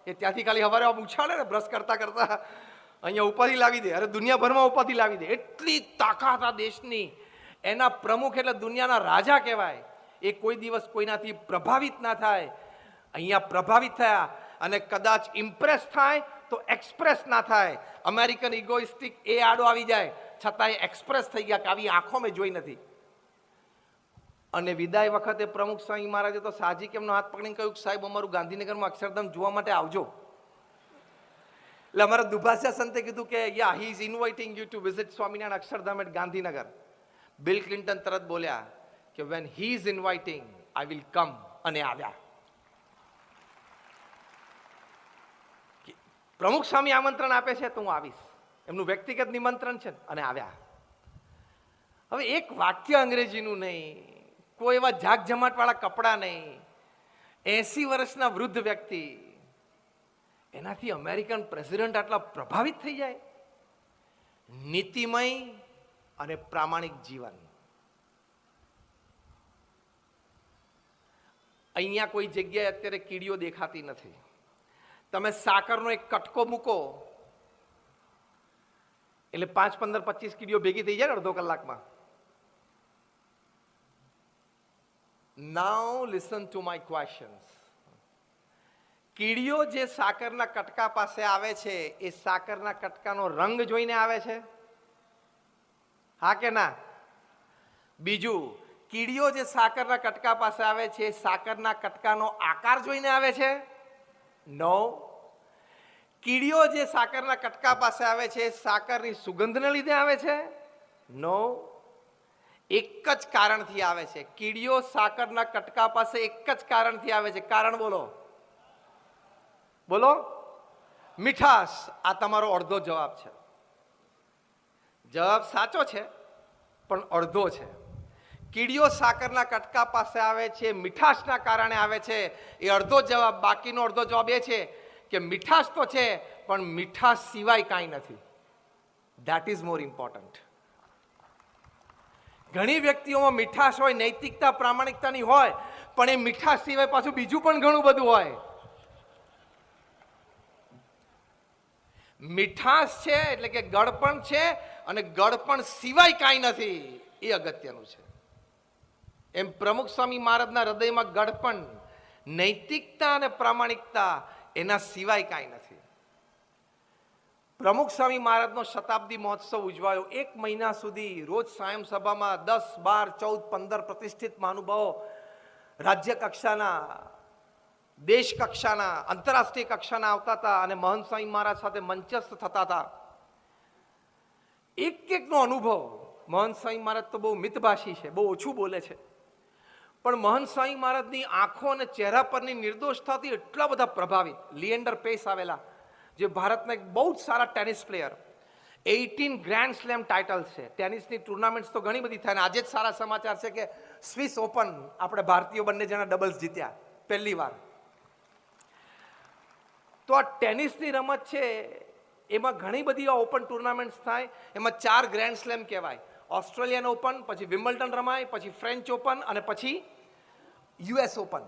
એ ત્યાંથી ખાલી સવારે આમ ઉછાળે ને, બ્રશ કરતા કરતા અહીંયા ઉપાધિ લાવી દે. અરે દુનિયાભરમાં ઉપાધિ લાવી દે. એટલી તાકાત આ દેશની. એના પ્રમુખ એટલે દુનિયાના રાજા કહેવાય. એ કોઈ દિવસ કોઈનાથી પ્રભાવિત ના થાય. અહીંયા પ્રભાવિત થયા અને કદાચ ઇમ્પ્રેસ થાય તો એક્સપ્રેસ ના થાય. અમેરિકન ઇગોઇસ્ટિક એ આડો આવી જાય છતાંય એક્સપ્રેસ થઈ ગયા કે આવી આંખો મેં જોઈ નથી. અને વિદાય વખતે પ્રમુખ સ્વામી મહારાજે તો સાજી કેમનો હાથ પકડીને કહ્યું કે સાહેબ અમારું ગાંધીનગરમાં અક્ષરધામ જોવા માટે આવજો. એટલે અમારા દુભાષા સંતે કીધું કે yeah he is inviting you to visit Swaminarayan Akshardham at Gandhinagar. Bill Clinton તરત બોલ્યા કે when he is inviting I will come. અને આવ્યા. પ્રમુખ સ્વામી આમંત્રણ આપે છે તો હું આવીશ. એમનું વ્યક્તિગત નિમંત્રણ છે અને આવ્યા. હવે એક વાક્ય અંગ્રેજીનું નહીં, કોઈ એવા ઝાકઝમાટવાળા કપડાં નહીં, 80 વર્ષના વૃદ્ધ વ્યક્તિ, એનાથી અમેરિકન પ્રેસિડેન્ટ આટલા પ્રભાવિત થઈ જાય. નીતિમય અને પ્રામાણિક જીવન. અહીંયા કોઈ જગ્યાએ અત્યારે કીડીઓ દેખાતી નથી. તમે સાકરનો એક કટકો મૂકો એટલે 5 15 25 કીડીઓ ભેગી થઈ જાય ને અડધો કલાકમાં. નાઉ લિસન ટુ માય ક્વેશ્ચન્સ. કીડીઓ જે સાકરના કટકા પાસે આવે છે એ સાકરના કટકાનો રંગ જોઈને આવે છે? હા કે ના? બીજું, કીડીઓ જે સાકરના કટકા પાસે આવે છે સાકરના કટકાનો આકાર જોઈને આવે છે? નો. કીડીઓ જે સાકરના કટકા પાસે આવે છે સાકરની સુગંધને લીધે આવે છે? નો. એક જ કારણથી આવે છે. કીડીઓ સાકરના કટકા પાસે એક જ કારણથી આવે છે. કારણ બોલો, બોલો. મીઠાશ. આ તમારો અડધો જવાબ છે. જવાબ સાચો છે પણ અડધો છે. કીડીઓ સાકરના કટકા પાસે આવે છે મીઠાશના કારણે આવે છે, એ અડધો જવાબ. બાકીનો અડધો જવાબ એ છે કે મીઠાશ તો છે પણ મીઠાશ સિવાય કાંઈ નથી. That is more important. ઘણી વ્યક્તિઓમાં મીઠાશ હોય, નૈતિકતા પ્રામાણિકતાની હોય, પણ એ મીઠાશ સિવાય પાછું બીજું પણ ઘણું બધું હોય. મીઠાશ છે એટલે કે ગળપણ છે, અને ગળપણ સિવાય કાંઈ નથી. એ અગત્યનું છે. એમ પ્રમુખ સ્વામી મહારાજના હૃદયમાં ગળપણ, નૈતિકતા અને પ્રામાણિકતા એના સિવાય કાંઈ નથી. પ્રમુખ સ્વામી મહારાજનો શતાબ્દી મહોત્સવ ઉજવાયો. 1 મહિના સુધી રોજ સાયમ સભામાં 10 12 14 15 પ્રતિષ્ઠિત મહાનુભાવો, રાજ્ય કક્ષાના, દેશ કક્ષાના, આંતરરાષ્ટ્રીય કક્ષાના આવતા હતા અને મહંત સ્વામી મહારાજ સાથે મંચસ્થ થતા હતા. એકનો અનુભવ. મહંત સ્વામી મહારાજ તો બહુ મિતભાષી છે, બહુ ઓછું બોલે છે, પણ મહંત સ્વામી મહારાજની આંખો અને ચહેરા પરની નિર્દોષતાથી એટલા બધા પ્રભાવિત. લિએન્ડર પેસ આવેલા, જે ભારતના એક બહુ જ સારા tennis player, 18 grand slam titles છે. ટેનિસની ટુર્નામેન્ટ્સ તો ઘણી બધી થાય. આજે જ સારા સમાચાર છે કે સ્વિસ ઓપન આપણે ભારતીયો બંને જણા ડબલ્સ જીત્યા પહેલી વાર. તો આ ટેનિસની રમત છે, એમાં ઘણી બધી ઓપન ટુર્નામેન્ટ્સ થાય. એમાં 4 ગ્રેન્ડ સ્લેમ કહેવાય. ઓસ્ટ્રેલિયન ઓપન, પછી વિમ્બલ્ડન રમાય, પછી ફ્રેન્ચ ઓપન અને પછી US ઓપન.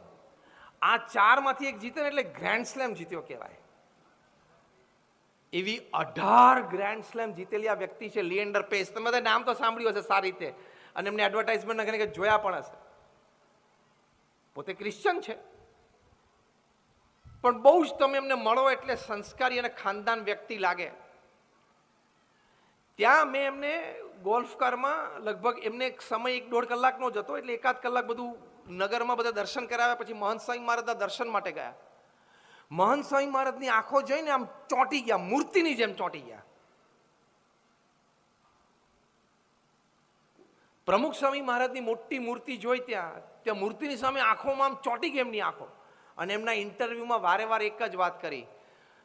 આ 4માંથી એક જીતે ને એટલે ગ્રેન્ડ સ્લેમ જીત્યો કહેવાય. એવી 18 ગ્રેન્ડ સ્લેમ જીતેલી આ વ્યક્તિ છે લિએન્ડર પેસ. તમે બધા નામ તો સાંભળ્યું હશે સારી રીતે, અને એમને એડવર્ટાઇઝમેન્ટ ઘણી જોયા પણ હશે. પોતે ક્રિશ્ચન છે, પણ બહુ જ તમે એમને મળો એટલે સંસ્કારી અને ખાનદાન વ્યક્તિ લાગે. ત્યાં મેં એમને ગોલ્ફ કારમાં લગભગ એમને એક સમય 1-1.5 કલાકનો જ હતો, એટલે 1-8 કલાક બધું નગરમાં બધા દર્શન કરાવ્યા. પછી મહંત સ્વામી મહારાજના દર્શન માટે ગયા. મહંત સ્વામી મહારાજની આંખો જોઈને આમ ચોંટી ગયા, મૂર્તિની જેમ ચોંટી ગયા. પ્રમુખ સ્વામી મહારાજની મોટી મૂર્તિ જોઈ ત્યાં મૂર્તિની સામે આંખોમાં આમ ચોટી ગઈ એમની આંખો. અને એમના ઇન્ટરવ્યુમાં વારે વારે એક જ વાત કરી,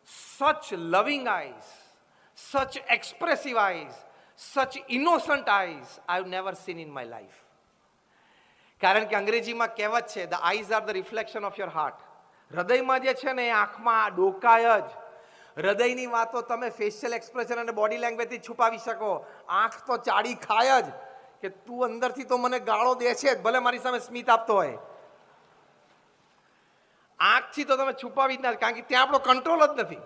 સચ loving eyes, such expressive eyes, such innocent eyes I have never seen in my life. કારણ કે અંગ્રેજીમાં કહેવત છે, the eyes are the reflection of your heart. હૃદયમાં જે છે ને એ આંખમાં ડોકાય જ. હૃદયની વાતો તમે ફેશિયલ એક્સપ્રેશન અને બોડી લેંગ્વેજથી છુપાવી શકો, આંખ તો ચાડી ખાય જ કે તું અંદરથી તો મને ગાળો દે છે જ, ભલે મારી સામે સ્મિત આપતો હોય. આંખથી તો તમે છુપાવી જ ના, કારણ કે ત્યાં આપણો કંટ્રોલ જ નથી.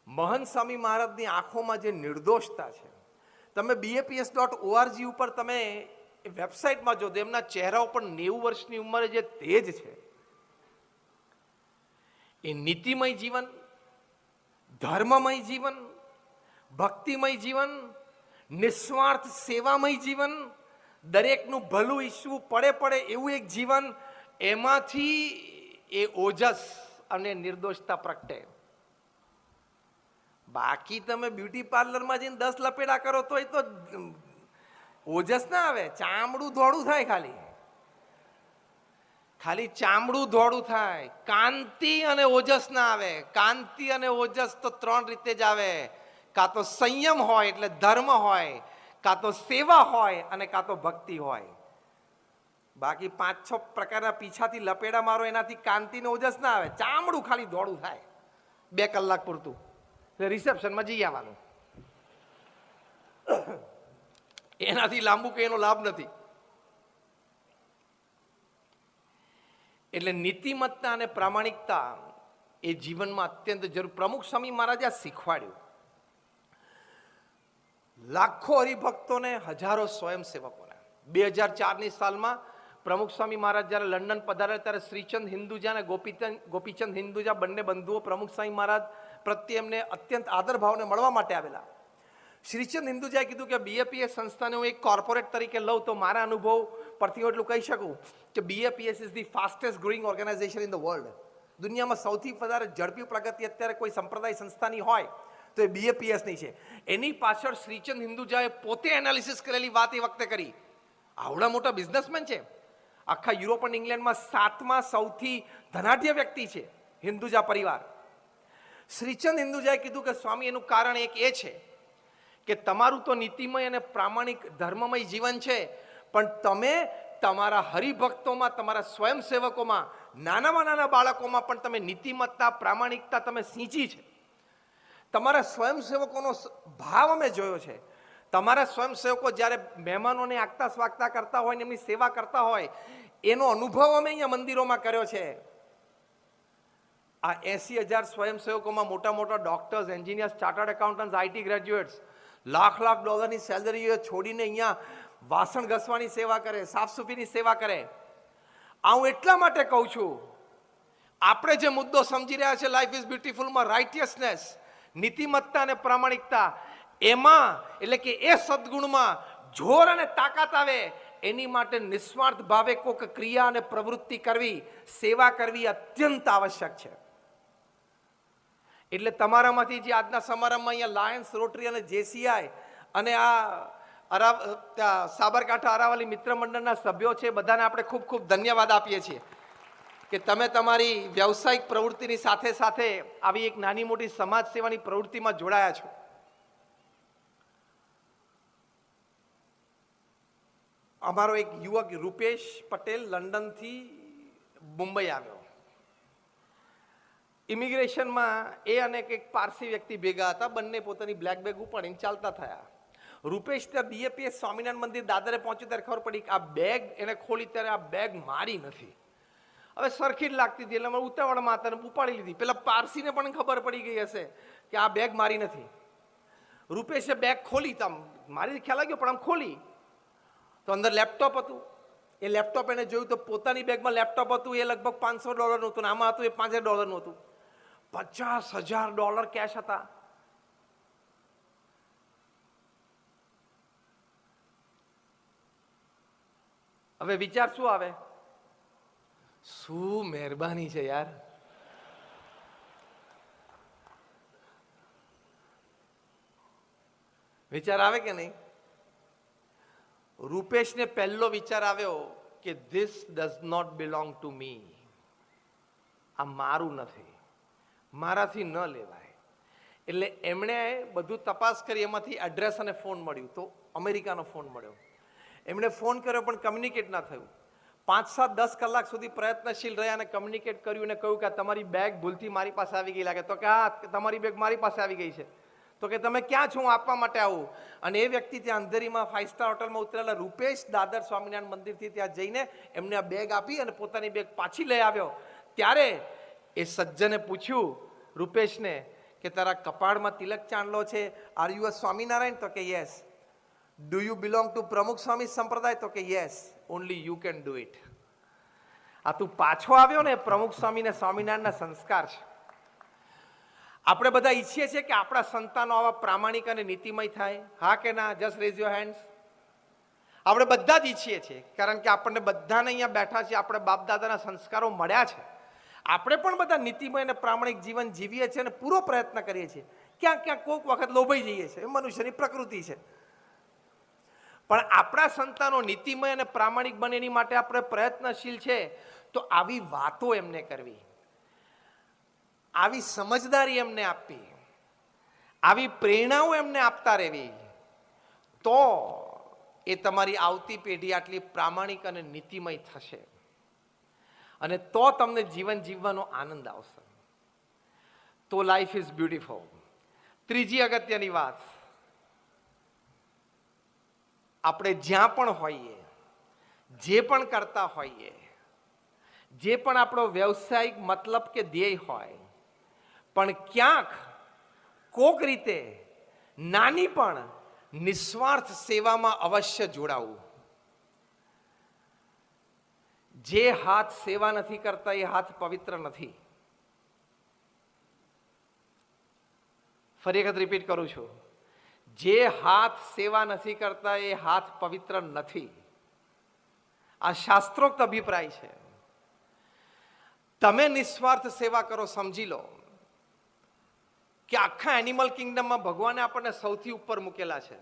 મહંત સ્વામી મહારાજની આંખોમાં જે નિર્દોષતા છે, તમે BAPS.org ઉપર તમે વેબસાઇટમાં જો, એમના ચહેરા ઉપર 90 વર્ષની ઉંમરે જે તેજ છે, એ નીતિમય જીવન, ધર્મમય જીવન, ભક્તિમય જીવન, નિસ્વાર્થ સેવામય જીવન, દરેકનું ભલું ઈચ્છવું, પડે એવું એક જીવન, એમાંથી એ ઓજસ અને નિર્દોષતા પ્રગટે. બાકી તમે બ્યુટી પાર્લરમાં જઈને 10 લપેડા કરો તો એ તો ઓજસ ના આવે, ચામડું ધોળું થાય, ખાલી ચામડું ધોળું થાય. કાંતિ અને ઓજસ ના આવે. કાંતિ અને ઓજસ તો 3 રીતે જ આવે, કાં તો સંયમ હોય એટલે ધર્મ હોય, કાં તો સેવા હોય, અને કાં તો ભક્તિ હોય. બાકી 5-6 પ્રકારના પીછાથી લપેડા મારો, એનાથી કાંતિ ને ઓજસ ના આવે. ચામડું ખાલી ધોળું થાય 2 કલાક પૂરતું, રિસેપ્શનમાં જઈ આવવાનું. એનાથી લાંબુ કે એનો લાભ નથી. એટલે નીતિમત્તા અને પ્રામાણિકતા એ જીવનમાં અત્યંત જરૂર. પ્રમુખ સ્વામી મહારાજે આ શીખવાડ્યું. લાખો હરિભક્તોને, હજારો સ્વયંસેવકોને. 2004ની સાલમાં પ્રમુખ સ્વામી મહારાજ જ્યારે લંડન પધાર્યા ત્યારે શ્રીચંદ હિન્દુજા અને ગોપીચંદ હિન્દુજા બંને બંધુઓ પ્રમુખ સ્વામી મહારાજ પ્રત્યે એમને અત્યંત આદર ભાવને મળવા માટે આવેલા. શ્રીચંદ હિન્દુજાએ કીધું કે BAPS સંસ્થાને હું એક કોર્પોરેટ તરીકે લઉં તો મારા અનુભવ પરથી હું એટલું કહી શકું કે BAPS is the fastest growing organisation in the world. દુનિયામાં સૌથી વધારે ઝડપી પ્રગતિ અત્યારે કોઈ સંપ્રદાય સંસ્થાની હોય તો એ BAPSની છે. એની પાછળ શ્રીચંદ હિન્દુજાએ પોતે એનાલિસિસ કરેલી વાત એ વખતે કરી. આવડા મોટા બિઝનેસમેન છે, આખા યુરોપ અને ઇંગ્લેન્ડમાં 7મા સૌથી ધનાઢ્ય વ્યક્તિ છે હિન્દુજા પરિવાર. શ્રીચંદ હિન્દુજાએ કીધું કે સ્વામી, એનું કારણ એક એ છે કે તમારું તો નીતિમય અને પ્રામાણિક ધર્મમય જીવન છે, પણ તમે તમારા હરિભક્તોમાં, તમારા સ્વયંસેવકોમાં, નાનામાં નાના બાળકોમાં પણ તમે નીતિમત્તા, પ્રામાણિકતા તમે સિંચી છે. તમારા સ્વયંસેવકોનો ભાવ અમે જોયો છે. તમારા સ્વયંસેવકો જ્યારે મહેમાનોને આગતા સ્વાગતા કરતા હોય ને એમની સેવા કરતા હોય, એનો અનુભવ અમે અહીંયા મંદિરોમાં કર્યો છે. આ 80,000 સ્વયંસેવકોમાં મોટા મોટા doctors, engineers, chartered accountants, IT graduates lakh ડોલરની સેલરી છોડીને અહીંયા વાસણ ઘસવાની સેવા કરે, સાફ સફાઈની સેવા કરે. આ હું એટલા માટે કહું છું, આપણે જે મુદ્દો સમજી રહ્યા છે લાઈફ ઇઝ બ્યુટીફુલમાં, રાઇટિયસનેસ, નીતિમત્તા અને પ્રામાણિકતા, એમાં એટલે કે એ સદગુણમાં જોર અને તાકાત આવે એની માટે નિસ્વાર્થ ભાવે કોઈક ક્રિયા અને પ્રવૃત્તિ કરવી, સેવા કરવી અત્યંત આવશ્યક છે. એટલે તમારામાંથી જે આજના સમારંભમાં અહીંયા લાયન્સ, રોટરી અને JCI અને આ સાબરકાંઠા અરાવલી મિત્ર મંડળના સભ્યો છે, બધાને આપણે ખૂબ ખૂબ ધન્યવાદ આપીએ છીએ કે તમે તમારી વ્યવસાયિક પ્રવૃત્તિની સાથે સાથે આવી એક નાની મોટી સમાજ સેવાની પ્રવૃત્તિમાં જોડાયા છો. અમારો એક યુવક રૂપેશ પટેલ લંડનથી મુંબઈ આવ્યો. ઇમિગ્રેશનમાં એ અને એક પારસી વ્યક્તિ ભેગા હતા, બંને પોતાની બ્લેક બેગ ઉપાડીને ચાલતા થયા. રૂપેશ ત્યાં BAPS સ્વામિનારાયણ મંદિર દાદરે પહોંચ્યો ત્યારે ખબર પડી કે આ બેગ એને ખોલી ત્યારે આ બેગ મારી નથી. હવે સરખી જ લાગતી હતી એટલે અમે ઉતાવળમાં હતા ને ઉપાડી લીધી. પેલા પારસીને પણ ખબર પડી ગઈ હશે કે આ બેગ મારી નથી. રૂપેશે બેગ ખોલી, તો મારી ખ્યાલ આવ્યો પણ આમ ખોલી તો અંદર લેપટોપ હતું. એ લેપટોપ એને જોયું તો પોતાની બેગમાં લેપટોપ હતું, એ લગભગ $500 હતું, આમાં હતું એ $5,000 હતું. $50,000 કેશ હતા. હવે વિચાર શું આવે? શું મહેરબાની છે યાર. વિચાર આવે કે નહીં? રૂપેશને પહેલો વિચાર આવ્યો કે this does not belong to me. આ મારું નથી, મારાથી ન લેવાય. એટલે એમણે બધું તપાસ કરી, એમાંથી એડ્રેસ અને ફોન મળ્યું, તો અમેરિકાનો ફોન મળ્યો. એમણે ફોન કર્યો પણ કમ્યુનિકેટ ના થયું. 5-7-10 કલાક સુધી પ્રયત્નશીલ રહ્યા અને કમ્યુનિકેટ કર્યું અને કહ્યું કે તમારી બેગ ભૂલથી મારી પાસે આવી ગઈ લાગે. તો કે હા, તમારી બેગ મારી પાસે આવી ગઈ છે. તો કે તમે ક્યાં છો, હું આપવા માટે આવું. અને એ વ્યક્તિ ત્યાં અંધેરીમાં 5 સ્ટાર હોટલમાં ઉતરેલા રૂપેશ દાદર સ્વામિનારાયણ મંદિરથી ત્યાં જઈને એમને આ બેગ આપી અને પોતાની બેગ પાછી લઈ આવ્યો. ત્યારે એ સજ્જને પૂછ્યું રૂપેશને કે તારા કપાળમાં તિલક ચાંદલો છે, આર યુ અ સ્વામિનારાયણ? તો કે yes. Do you belong to પ્રમુખ સ્વામી સંપ્રદાય? તો કે yes. Only you can do it. આ તું પાછો આવ્યો ને, પ્રમુખ સ્વામી ને સ્વામિનારાયણના સંસ્કાર છે. આપણે બધા ઈચ્છીએ છીએ કે આપણા સંતાનો આવા પ્રામાણિક અને નીતિમય થાય. હા કે ના? Just rays your hands. આપણે બધા જ ઈચ્છીએ છીએ, કારણ કે આપણને બધાને અહીંયા બેઠા છીએ, આપણે બાપ દાદાના સંસ્કારો મળ્યા છે. આપણે પણ બધા નીતિમય અને પ્રામાણિક જીવન જીવીએ છીએ અને પૂરો પ્રયત્ન કરીએ છીએ. ક્યાંક ક્યાંક કોઈક વખત લોભાઈ જઈએ છીએ, એ મનુષ્યની પ્રકૃતિ છે. પણ આપણા સંતાનો નીતિમય અને પ્રામાણિક બને એની માટે આપણે પ્રયત્નશીલ છે. તો આવી વાતો એમને કરવી, આવી સમજદારી એમને આપવી, આવી પ્રેરણાઓ એમને આપતા રહેવી, તો એ તમારી આવતી પેઢી આટલી પ્રામાણિક અને નીતિમય થશે અને તો તમને જીવન જીવવાનો આનંદ આવશે. તો લાઈફ ઇઝ બ્યુટીફુલ. ત્રીજી અગત્યની વાત, આપણે જ્યાં પણ હોઈએ, જે પણ કરતા હોઈએ, જે પણ આપણો વ્યવસાયિક મતલબ કે ધ્યેય હોય, પણ ક્યાંક કોક રીતે નાની પણ નિસ્વાર્થ સેવામાં અવશ્ય જોડાવું. જે હાથ સેવા નથી કરતા એ હાથ પવિત્ર નથી. ફરી વખત રિપીટ કરું છું, જે હાથ સેવા નથી કરતા એ હાથ પવિત્ર નથી. આ શાસ્ત્રોક્ત અભિપ્રાય છે. તમે નિસ્વાર્થ સેવા કરો, સમજી લો કે આખા એનિમલ કિંગડમમાં ભગવાને આપણને સૌથી ઉપર મૂકેલા છે.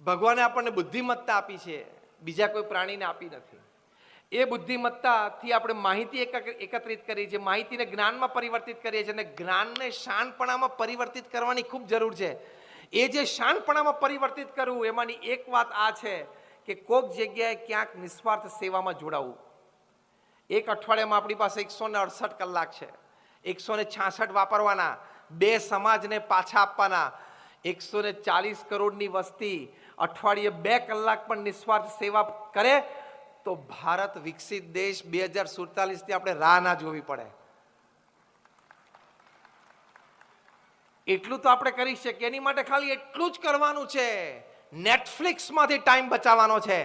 ભગવાને આપણને બુદ્ધિમત્તા આપી છે, બીજા કોઈ પ્રાણીને આપી નથી. એ બુદ્ધિમત્તાથી આપણે માહિતી એકત્રિત કરીએ છીએ, માહિતીને જ્ઞાનમાં પરિવર્તિત કરીએ છીએ અને જ્ઞાનને શાણપણામાં પરિવર્તિત કરવાની ખૂબ જરૂર છે. એ જે શાણપણામાં પરિવર્તિત કરવું, એમાંની એક વાત આ છે કે કોઈક જગ્યાએ ક્યાંક નિસ્વાર્થ સેવામાં જોડાવું. એક અઠવાડિયામાં આપણી પાસે 168 કલાક છે. 166 વાપરવાના, 2 સમાજને પાછા આપવાના. 140 કરોડની વસ્તી અઠવાડિયે 2 કલાક પણ નિસ્વાર્થ સેવા કરે તો ભારત વિકસિત દેશ 2047 આપણે રાહ ના જોવી પડે. એટલું તો આપણે કરી શકીએ. એની માટે ખાલી એટલું જ કરવાનું છે, નેટફ્લિક્સમાંથી ટાઈમ બચાવવાનો છે.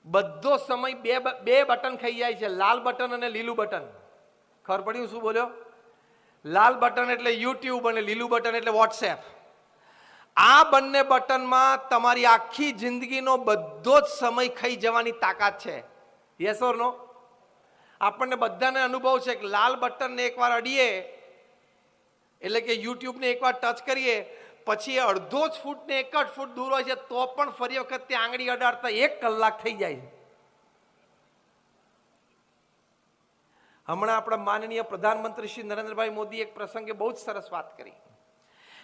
બધો સમય બે બટન ખાઈ જાય છે, લાલ બટન અને લીલું બટન. ખબર પડ્યું શું બોલ્યો? લાલ બટન એટલે યુટ્યુબ અને લીલું બટન એટલે વોટ્સએપ. આ બંને બટનમાં તમારી આખી જિંદગીનો બધો જ સમય ખાઈ જવાની તાકાત છે. યસ ઓર નો? આપણને બધાને અનુભવ છે કે લાલ બટનને એકવાર અડીએ એટલે કે યુટ્યુબને એકવાર ટચ કરીએ પછી અડધો જ ફૂટ ને 1 જ ફૂટ દૂર હોય છે તો પણ ફરી વખત તે આંગળી અડાડતા 1 કલાક થઈ જાય છે. હમણાં આપણા માનનીય પ્રધાનમંત્રી શ્રી નરેન્દ્રભાઈ મોદી એક પ્રસંગે બહુ જ સરસ વાત કરી.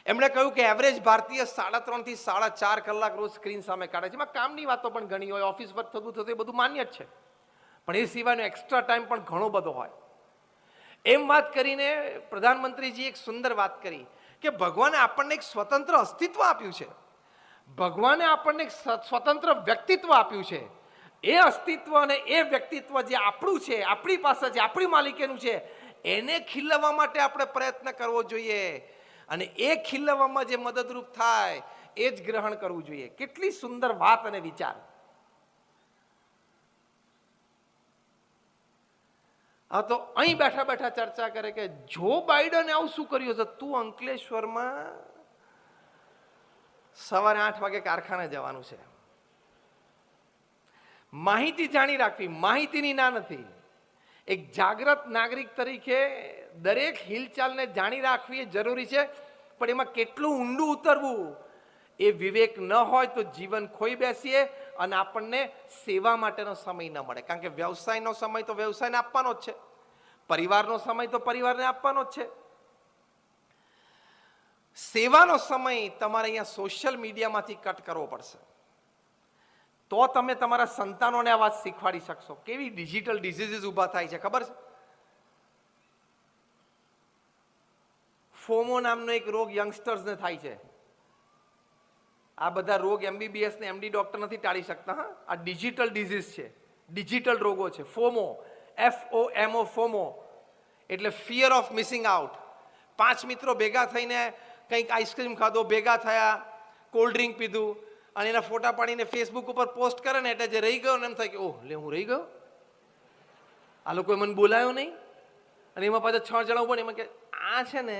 એમણે કહ્યું કે એવરેજ ભારતીય 3.5 થી 4.5 કલાક રોજ સ્ક્રીન સામે કાઢે છે. એમાં કામની વાતો પણ ઘણી હોય, ઓફિસ વર્ક થતું એ બધું માન્ય જ છે, પણ એ સિવાયનો એક્સ્ટ્રા ટાઈમ પણ ઘણો બધો હોય. એમ વાત કરીને પ્રધાનમંત્રીજી એક સુંદર વાત કરી કે ભગવાને આપણને એક સ્વતંત્ર અસ્તિત્વ આપ્યું છે, ભગવાને આપણને એક સ્વતંત્ર વ્યક્તિત્વ આપ્યું છે. એ અસ્તિત્વ અને એ વ્યક્તિત્વ જે આપણું છે, આપણી પાસે છે, આપણી માલિકીનું છે, એને ખીલવવા માટે આપણે પ્રયત્ન કરવો જોઈએ અને એ ખીલવવામાં જે મદદરૂપ થાય એ જ ગ્રહણ કરવું જોઈએ. કેટલી સુંદર વાત અને વિચાર. હા, તો અહીં બેઠા બેઠા ચર્ચા કરે કે જો બાઇડને આવું શું કર્યું છે, તું અંકલેશ્વરમાં સવારે 8 વાગે કારખાને જવાનું છે. માહિતી જાણી રાખવી, માહિતીની ના નથી. એક જાગૃત નાગરિક તરીકે દરેક હિલચાલને જાણી રાખવી એ જરૂરી છે, પણ એમાં કેટલું ઊંડું ઉતરવું એ વિવેક ન હોય તો જીવન ખોઈ બેસીએ અને આપણને સેવા માટેનો સમય ન મળે. કારણ કે વ્યવસાયનો સમય તો વ્યવસાયને આપવાનો જ છે, પરિવારનો સમય તો પરિવારને આપવાનો જ છે. સેવાનો સમય તમારે અહીંયા સોશિયલ મીડિયામાંથી કટ કરવો પડશે, તો તમે તમારા સંતાનોને આ વાત શીખવાડી શકશો. કેવી ડિજિટલ ડિઝીઝીસ ઊભા થાય છે ખબર છે? ફોમો નામનો એક રોગ યંગસ્ટર્સને થાય છે. આ બધા રોગ MBBS ને MD ડોક્ટર નથી ટાળી શકતા. હા, આ ડિજિટલ ડિઝીઝ છે, ડિજિટલ રોગો છે. ફોમો, FOMO, ફોમો એટલે ફિયર ઓફ મિસિંગ આઉટ. 5 મિત્રો ભેગા થઈને કંઈક આઈસ્ક્રીમ ખાધો, ભેગા થયા, કોલ્ડ ડ્રિંક પીધું અને એના ફોટા પાડીને ફેસબુક ઉપર પોસ્ટ કરે ને, એટલે જે રહી ગયો ને એમ થાય કે ઓહ લે હું રહી ગયો, આ લોકોએ મને બોલાયો નહીં. અને એમાં પાછા 6 જણા ઉભા ને એમાં કે આ છે ને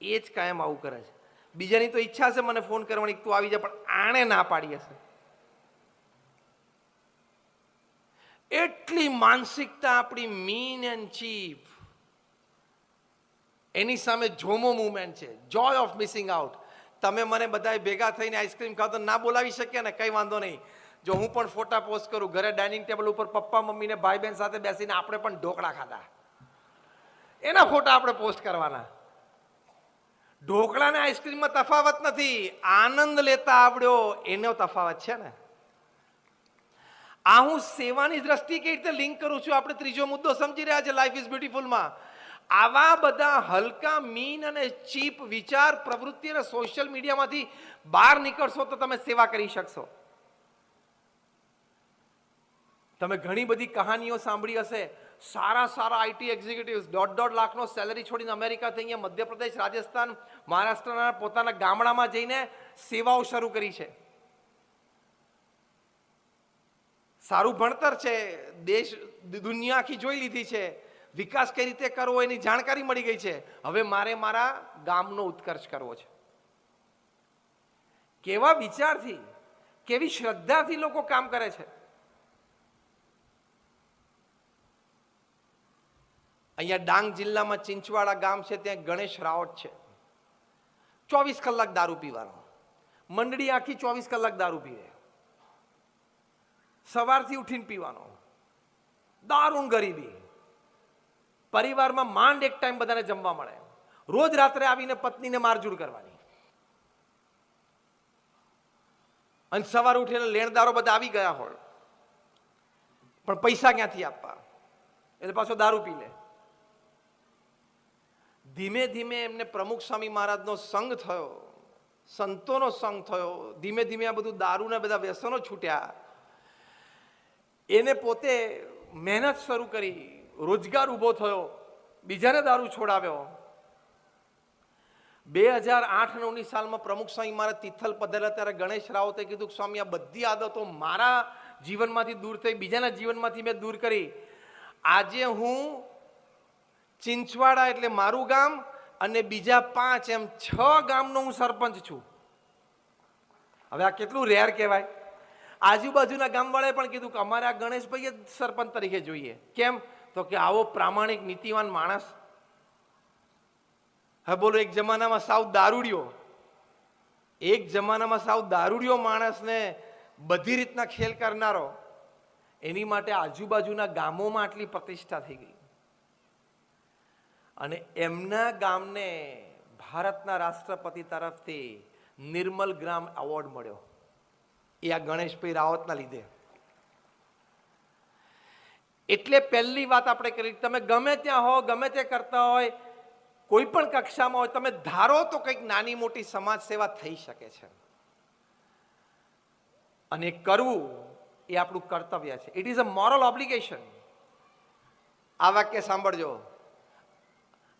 એ જ કાયમ આવું કરે છે. બીજાની તો ઈચ્છા છે મને ફોન કરવાની, તું આવી જા, પણ આણે ના પાડી હશે. એટલી માનસિકતા આપણી મીન એન્ડ ચીપ. એની સામે જોમો મુવમેન્ટ છે, જોય ઓફ મિસિંગ આઉટ. તમે મને બધા ભેગા થઈને આઈસ્ક્રીમ ખાવ તો ના બોલાવી શકીએ ને, કંઈ વાંધો નહીં. જો હું પણ ફોટા પોસ્ટ કરું, ઘરે ડાઇનિંગ ટેબલ ઉપર પપ્પા મમ્મીને ભાઈ બહેન સાથે બેસીને આપણે પણ ઢોકળા ખાધા, એના ફોટા આપણે પોસ્ટ કરવાના. ઢોકળા ને આઈસ્ક્રીમમાં તફાવત નથી, આનંદ લેતા આવડ્યો એનો તફાવત છે ને. આ હું સેવાની દ્રષ્ટિએ કેવી રીતે લિંક કરું છું, આપણે ત્રીજો મુદ્દો સમજી રહ્યા છે લાઈફ ઇઝ બ્યુટીફુલમાં. આવા બધા હલકા મીન અને ચીપ વિચાર, પ્રવૃત્તિ અને સોશિયલ મીડિયામાંથી બહાર નીકળશો તો તમે સેવા કરી શકશો. તમે ઘણી બધી કહાનીઓ સાંભળી હશે. સારા સારા IT એક્ઝિક્યુટિવ્સ 1.5 લાખનો સેલરી છોડીને અમેરિકાથી અહીંયા મધ્યપ્રદેશ, રાજસ્થાન, મહારાષ્ટ્રના પોતાના ગામડામાં જઈને સેવાઓ શરૂ કરી છે. સારું ભણતર છે, દેશ દુનિયા આખી જોઈ લીધી છે, વિકાસ કઈ રીતે કરવો એની જાણકારી મળી ગઈ છે. હવે મારે મારા ગામનો ઉત્કર્ષ કરવો છે. કેવા વિચારથી, કેવી શ્રદ્ધાથી લોકો કામ કરે છે. અહીંયા ડાંગ જિલ્લામાં ચિંચવાડા ગામ છે, ત્યાં ગણેશ રાવટ છે. 24 કલાક દારૂ પીવાનો, મંડળી આખી 24 કલાક દારૂ પીવે, સવારથી ઉઠીને પીવાનો, દારૂણ ગરીબી. પરિવારમાં માંડ એક ટાઈમ બધાને જમવા મળે, રોજ રાત્રે આવીને પત્નીને મારઝૂડ કરવાની, અને સવારે ઉઠીને લેણદારો બધા આવી ગયા હોય પણ પૈસા ક્યાંથી આપવા, એટલે પાછો દારૂ પી લે. ધીમે ધીમે એમને પ્રમુખ સ્વામી મહારાજનો સંગ થયો, સંતોનો સંગ થયો. ધીમે ધીમે આ બધું દારૂના બધા વ્યસનો છૂટ્યા. એને પોતે મહેનત શરૂ કરી, રોજગાર ઊભો થયો, બીજાને દારૂ છોડાવ્યો. 2008-9ની સાલમાં પ્રમુખ સ્વામી મહારાજ તિથલ પધારેલા ત્યારે ગણેશ રાવતે કીધું કે સ્વામી આ બધી આદતો મારા જીવનમાંથી દૂર થઈ, બીજાના જીવનમાંથી મેં દૂર કરી. આજે હું ચિંચવાડા એટલે મારું ગામ અને બીજા 5 એમ 6 ગામનો હું સરપંચ છું. હવે આ કેટલું રેર કહેવાય. આજુબાજુના ગામવાળાએ પણ કીધું કે અમારે આ ગણેશભાઈ જ સરપંચ તરીકે જોઈએ. કેમ? તો કે આવો પ્રામાણિક નીતિવાન માણસ. હવે બોલો, એક જમાનામાં સાવ દારૂડિયો માણસને બધી રીતના ખેલ કરનારો, એની માટે આજુબાજુના ગામોમાં આટલી પ્રતિષ્ઠા થઈ ગઈ. અને એમના ગામને ભારતના રાષ્ટ્રપતિ તરફથી નિર્મલ ગ્રામ એવોર્ડ મળ્યો, એ આ ગણેશભાઈ રાવતના લીધે. એટલે પહેલી વાત આપણે કરી, તમે ગમે ત્યાં હો, ગમે તે કરતા હોય, કોઈ પણ કક્ષામાં હોય, તમે ધારો તો કંઈક નાની મોટી સમાજ સેવા થઈ શકે છે, અને કરવું એ આપણું કર્તવ્ય છે. It is a moral obligation. આ વાક્ય સાંભળજો.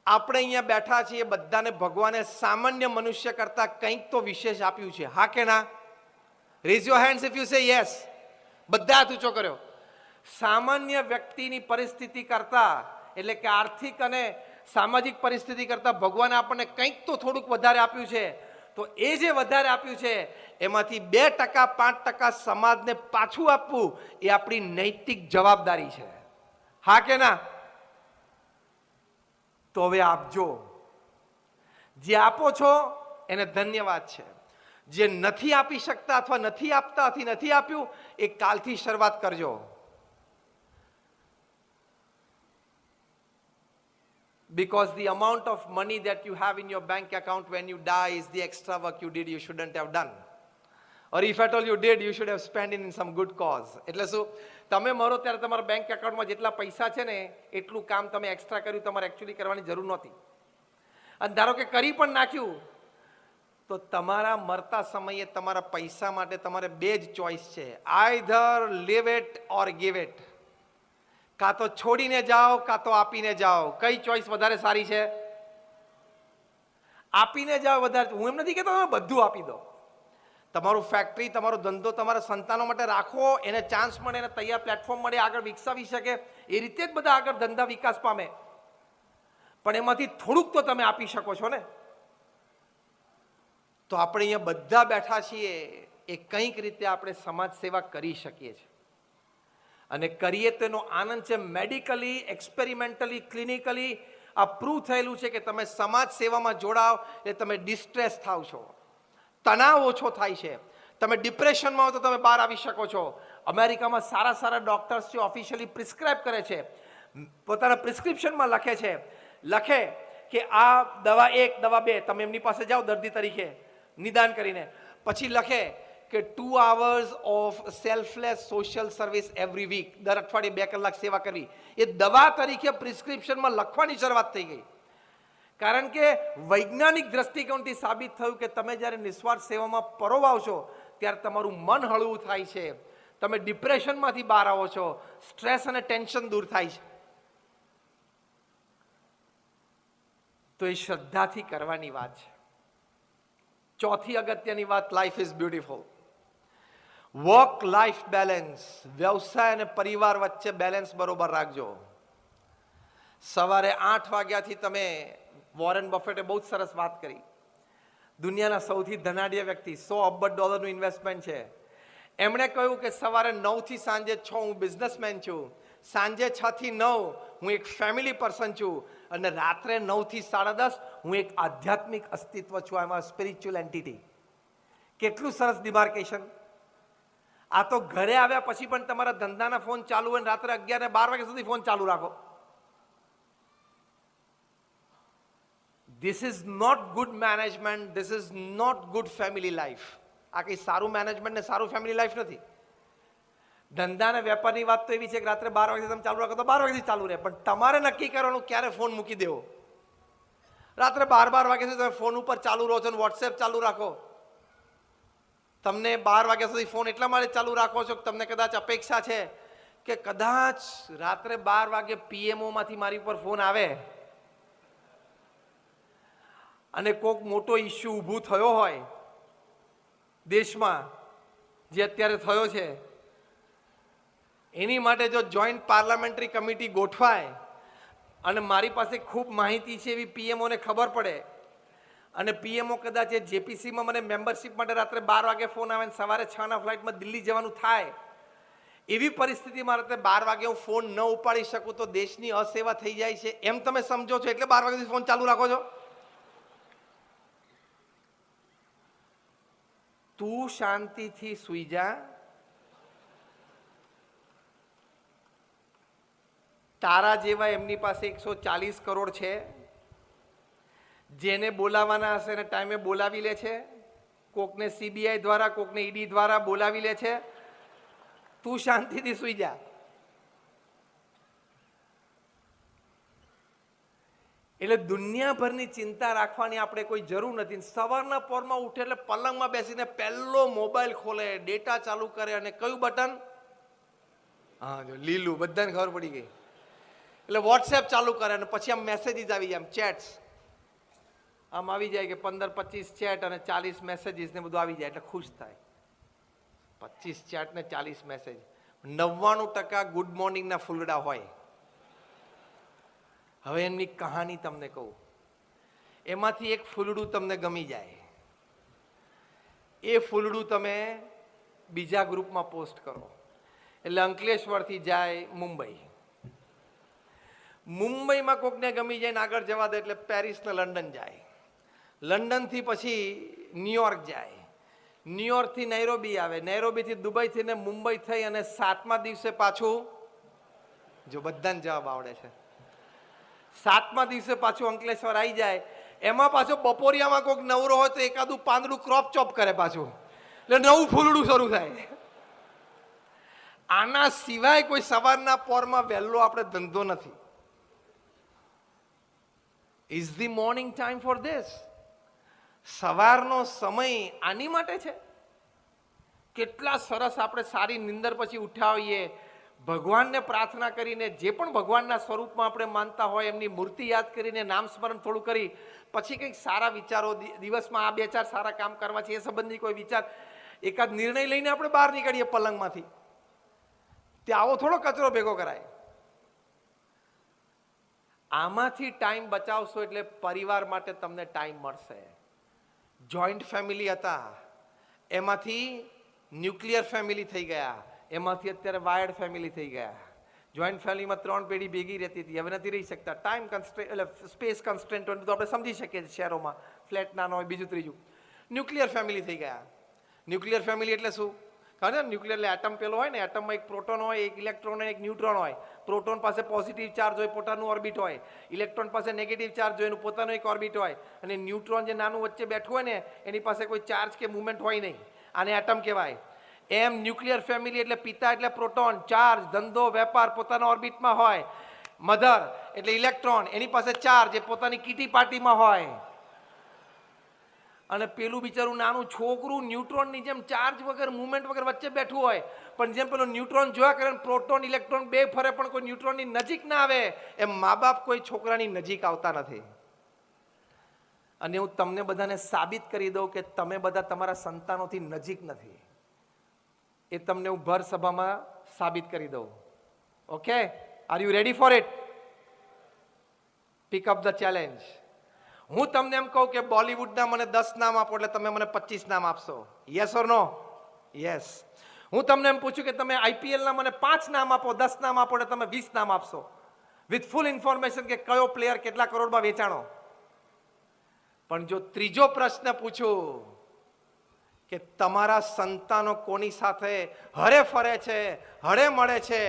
આપણે અહીંયા બેઠા છીએ, બધાને ભગવાને સામાન્ય મનુષ્ય કરતા કંઈક તો વિશેષ આપ્યું છે. હા કે ના? Rays your hands if you say yes. બધા હાથ ઊંચો કર્યો. સામાન્ય વ્યક્તિની પરિસ્થિતિ કરતા, એટલે કે આર્થિક અને સામાજિક પરિસ્થિતિ કરતા ભગવાને આપણને કંઈક તો થોડુંક વધારે આપ્યું છે. તો એ જે વધારે આપ્યું છે એમાંથી 2% 5% સમાજને પાછું આપવું એ આપણી નૈતિક જવાબદારી છે. હા કે ના? તો હવે આપજો. જે આપો છો એને ધન્યવાદ છે. જે નથી આપી શકતા અથવા નથી આપતા અથવા નથી આપ્યું એ કાલથી શરૂઆત કરજો. Because the amount of money that you have in your bank account when you die is the extra work you did you shouldn't have done. Or if at all you did, you should have spent it in some good cause. એટલે શું, તમે મરો ત્યારે તમારા bank એકાઉન્ટમાં જેટલા પૈસા છે ને એટલું કામ તમે એક્સ્ટ્રા કર્યું, તમારે એકચ્યુઅલી કરવાની જરૂર નહોતી. અને ધારો કે કરી પણ નાખ્યું તો તમારા મરતા સમયે તમારા પૈસા માટે તમારે બે જ ચોઈસ છે, either leave it or give it. કાં તો છોડીને જાઓ કાં તો આપીને જાઓ. કઈ ચોઈસ વધારે સારી છે? આપીને જાઓ વધારે. હું એમ નથી કહેતો તમે બધું આપી દો. તમારું ફેક્ટરી, તમારો ધંધો તમારા સંતાનો માટે રાખો, એને ચાન્સ મળે, એને તૈયાર પ્લેટફોર્મ મળે, આગળ વિકસાવી શકે, એ રીતે જ બધા આગળ ધંધા વિકાસ પામે. પણ એમાંથી થોડુંક તો તમે આપી શકો છો ને. તો આપણે અહીંયા બધા બેઠા છીએ એ કંઈક રીતે આપણે સમાજ સેવા કરી શકીએ છીએ. અને કરીએ તો એનો આનંદ છે. મેડિકલી, એક્સપેરિમેન્ટલી, ક્લિનિકલી આ પ્રૂવ થયેલું છે કે તમે સમાજ સેવામાં જોડાઓ એટલે તમે ડિસ્ટ્રેસ થાવ છો, તણાવ ઓછો થાય છે, તમે ડિપ્રેશનમાં હો તો તમે બહાર આવી શકો છો. અમેરિકામાં સારા સારા ડોક્ટર્સ છે, ઓફિશિયલી પ્રિસ્ક્રાઇબ કરે છે, પોતાના પ્રિસ્ક્રિપ્શનમાં લખે કે આ દવા 1, દવા 2, તમે એમની પાસે જાઓ દર્દી તરીકે નિદાન કરીને, પછી લખે કે 2 hours of selfless social service every week, દર અઠવાડિયે 2 કલાક સેવા કરવી. એ દવા તરીકે પ્રિસ્ક્રિપ્શનમાં લખવાની શરૂઆત થઈ ગઈ. કારણ કે વૈજ્ઞાનિક દ્રષ્ટિકોણથી સાબિત થયું કે તમે જ્યારે નિસ્વાર્થ સેવામાં પરોવાવ છો ત્યારે તમારું મન હળવું થાય છે, તમે ડિપ્રેશનમાંથી બહાર આવો છો, સ્ટ્રેસ અને ટેન્શન દૂર થાય છે. તો એ શ્રદ્ધાથી કરવાની વાત છે. ચોથી અગત્યની વાત, life is beautiful. Work life balance, વ્યવસાય અને પરિવાર વચ્ચે બેલેન્સ બરોબર રાખજો. સવારે 8 વાગ્યાથી તમે, વોરેન બફેટે બહુ જ સરસ વાત કરી, દુનિયાના સૌથી ધનાઢ્ય વ્યક્તિ, $100 અબજ ઇન્વેસ્ટમેન્ટ છે. એમણે કહ્યું કે સવારે 9 થી સાંજે 6 હું બિઝનેસમેન છું, સાંજે 6 થી 9 હું એક ફેમિલી પર્સન છું, અને રાત્રે 9 થી 10:30 હું એક આધ્યાત્મિક અસ્તિત્વ છું. આઈ એમ અ સ્પિરિચ્યુઅલ એન્ટિટી. કેટલું સરસ ડિમાર્કેશન. આ તો ઘરે આવ્યા પછી પણ તમારા ધંધાના ફોન ચાલુ હોય, રાત્રે 11 ને 12 વાગ્યા સુધી ફોન ચાલુ રાખો. This is not good management. This is not good family life. આ કંઈ સારું મેનેજમેન્ટ ને સારું ફેમિલી લાઈફ નથી. ધંધા અને વેપારની વાત તો એવી છે કે રાત્રે 12 વાગે તમે ચાલુ રાખો તો 12 વાગ્યાથી ચાલુ રહે, પણ તમારે નક્કી કરવાનું ક્યારે ફોન મૂકી દેવો. રાત્રે 12 વાગ્યા સુધી તમે ફોન ઉપર ચાલુ રહો છો અને વોટ્સએપ ચાલુ રાખો. તમને 12 વાગ્યા સુધી ફોન એટલા માટે ચાલુ રાખો છો કે તમને કદાચ અપેક્ષા છે કે કદાચ રાત્રે 12 વાગે પીએમઓ માંથી મારી ઉપર ફોન આવે અને કોઈક મોટો ઇસ્યુ ઊભું થયો હોય દેશમાં, જે અત્યારે થયો છે, એની માટે જો જોઈન્ટ પાર્લામેન્ટરી કમિટી ગોઠવાય અને મારી પાસે ખૂબ માહિતી છે એવી પીએમઓને ખબર પડે અને પીએમઓ કદાચ એ જેપીસીમાં મને મેમ્બરશિપ માટે રાત્રે 12 વાગે ફોન આવે અને સવારે 6ના ફ્લાઇટમાં દિલ્હી જવાનું થાય, એવી પરિસ્થિતિમાં રાત્રે 12 વાગે હું ફોન ન ઉપાડી શકું તો દેશની અસેવા થઈ જાય છે એમ તમે સમજો છો, એટલે 12 વાગ્યાથી ફોન ચાલુ રાખો છો. તું શાંતિથી સૂઈ જા, તારા જેવા એમની પાસે 140 કરોડ છે, જેને બોલાવાના હશે એને ટાઈમે બોલાવી લે છે, કોકને સીબીઆઈ દ્વારા, કોકને ઈડી દ્વારા બોલાવી લે છે. તું શાંતિથી સૂઈ જા. એટલે દુનિયાભરની ચિંતા રાખવાની આપણે કોઈ જરૂર નથી. સવારના પોરમાં ઉઠે એટલે પલંગમાં બેસીને પહેલો મોબાઈલ ખોલે, ડેટા ચાલુ કરે અને કયું બટન? હા, જો લીલું, બધાને ખબર પડી ગઈ. એટલે વોટ્સએપ ચાલુ કરે અને પછી આમ મેસેજીસ આવી જાય, આમ ચેટ્સ આમ આવી જાય કે 15-25 ચેટ અને 40 મેસેજીસ ને બધું આવી જાય એટલે ખુશ થાય. 25 ચેટ ને 40 મેસેજ, 99% ગુડ મોર્નિંગના ફૂલડા હોય. હવે એમની કહાની તમને કહું, એમાંથી એક ફૂલડું તમને ગમી જાય, એ ફૂલડું તમે બીજા ગ્રુપમાં પોસ્ટ કરો એટલે અંકલેશ્વરથી જાય મુંબઈ, મુંબઈમાં કોકને ગમી જાય ને આગળ જવા દે એટલે પેરિસ ને લંડન જાય, લંડનથી પછી ન્યુયોર્ક જાય, ન્યુયોર્કથી નૈરોબી આવે, નૈરોબીથી દુબઈથી ને મુંબઈ થઈ અને 7મા દિવસે પાછું, જો બધાને જવાબ આવડે છે, 7મા દિવસે પાછું અંકલેશ્વર આવી જાય. એમાં પાછો બપોરિયામાં કોઈક નવરો હોય તો એકાદું પાંદડું ક્રોપ ચોપ કરે પાછું, એટલે નવું ફૂલડું શરૂ થાય. આના સિવાય કોઈ સવારના પોરમાં વહેલો આપણે ધંધો નથી. Is the morning time for this? સવારનો સમય આની માટે છે. કેટલા સરસ આપણે સારી નિંદર પછી ઉઠ્યા હોઈએ, ભગવાનને પ્રાર્થના કરીને, જે પણ ભગવાનના સ્વરૂપમાં આપણે માનતા હોય એમની મૂર્તિ યાદ કરીને નામ સ્મરણ થોડું કરી પછી કંઈક સારા વિચારો, દિવસમાં આ 2-4 સારા કામ કરવા છે એ સંબંધી કોઈ વિચાર, એકાદ નિર્ણય લઈને આપણે બહાર નીકળીએ પલંગમાંથી. તે આવો થોડો કચરો ભેગો કરાય. આમાંથી ટાઈમ બચાવશો એટલે પરિવાર માટે તમને ટાઈમ મળશે. જોઈન્ટ ફેમિલી હતા, એમાંથી ન્યુક્લિયર ફેમિલી થઈ ગયા, એમાંથી અત્યારે વાયર્ડ ફેમિલી થઈ ગયા. જોઈન્ટ ફેમિલીમાં 3 પેઢી ભેગી રહેતી હતી, હવે નથી રહી શકતા. ટાઈમ કન્સ્ટ્રેન્ટ એટલે સ્પેસ કન્સ્ટ્રેન્ટ હોય તો આપણે સમજી શકીએ છીએ. શહેરોમાં ફ્લેટ નાનો હોય, બીજું ત્રીજું. ન્યુક્લિયર ફેમિલી થઈ ગયા. ન્યુક્લિયર ફેમિલી એટલે શું? કારણ કે ન્યુક્લિયર એટલે એટમ પેલો હોય ને, એટમમાં એક પ્રોટોન હોય, એક ઇલેક્ટ્રોન હોય, એક ન્યુટ્રોન હોય. પ્રોટોન પાસે પોઝિટિવ ચાર્જ હોય, પોતાનું ઓર્બિટ હોય. ઇલેક્ટ્રોન પાસે નેગેટિવ ચાર્જ હોય, એનું પોતાનું એક ઓર્બિટ હોય. અને ન્યુટ્રોન જે નાનું વચ્ચે બેઠું હોય ને, એની પાસે કોઈ ચાર્જ કે મુવમેન્ટ હોય નહીં. આને એટમ કહેવાય. એમ ન્યુક્લિયર ફેમિલી એટલે પિતા એટલે પ્રોટોન, ચાર્જ, ધંધો, વેપાર પોતાના ઓર્બિટમાં હોય. મધર એટલે ઇલેક્ટ્રોન, એની પાસે ચાર્જ, એ પોતાની કીટી પાર્ટીમાં હોય. અને પેલું બિચારું નાનું છોકરું ન્યુટ્રોનની જેમ ચાર્જ વગર, મુવમેન્ટ વગર વચ્ચે બેઠું હોય. પણ જેમ પેલો ન્યુટ્રોન જોયા કરે, પ્રોટોન ઇલેક્ટ્રોન બે ફરે પણ કોઈ ન્યુટ્રોનની નજીક ના આવે, એમ મા બાપ કોઈ છોકરાની નજીક આવતા નથી. અને હું તમને બધાને સાબિત કરી દઉં કે તમે બધા તમારા સંતાનોથી નજીક નથી. એ તમને હું ભર સભામાં સાબિત કરી દઉં. Okay, are you ready for it? Pick up the challenge. હું તમને એમ કહું કે બોલિવૂડના મને 10 નામ આપો એટલે તમે મને 25 નામ આપશો. Yes or no? યસ. હું તમને એમ પૂછું કે તમે આઈપીએલના મને 5 નામ આપો, 10 નામ આપો એટલે તમે 20 નામ આપશો, વિથ ફૂલ ઇન્ફોર્મેશન કે કયો પ્લેયર કેટલા કરોડમાં વેચાણો. પણ જો ત્રીજો પ્રશ્ન પૂછું કે તમારા સંતાનો કોની સાથે હરે ફરે છે, હળે મળે છે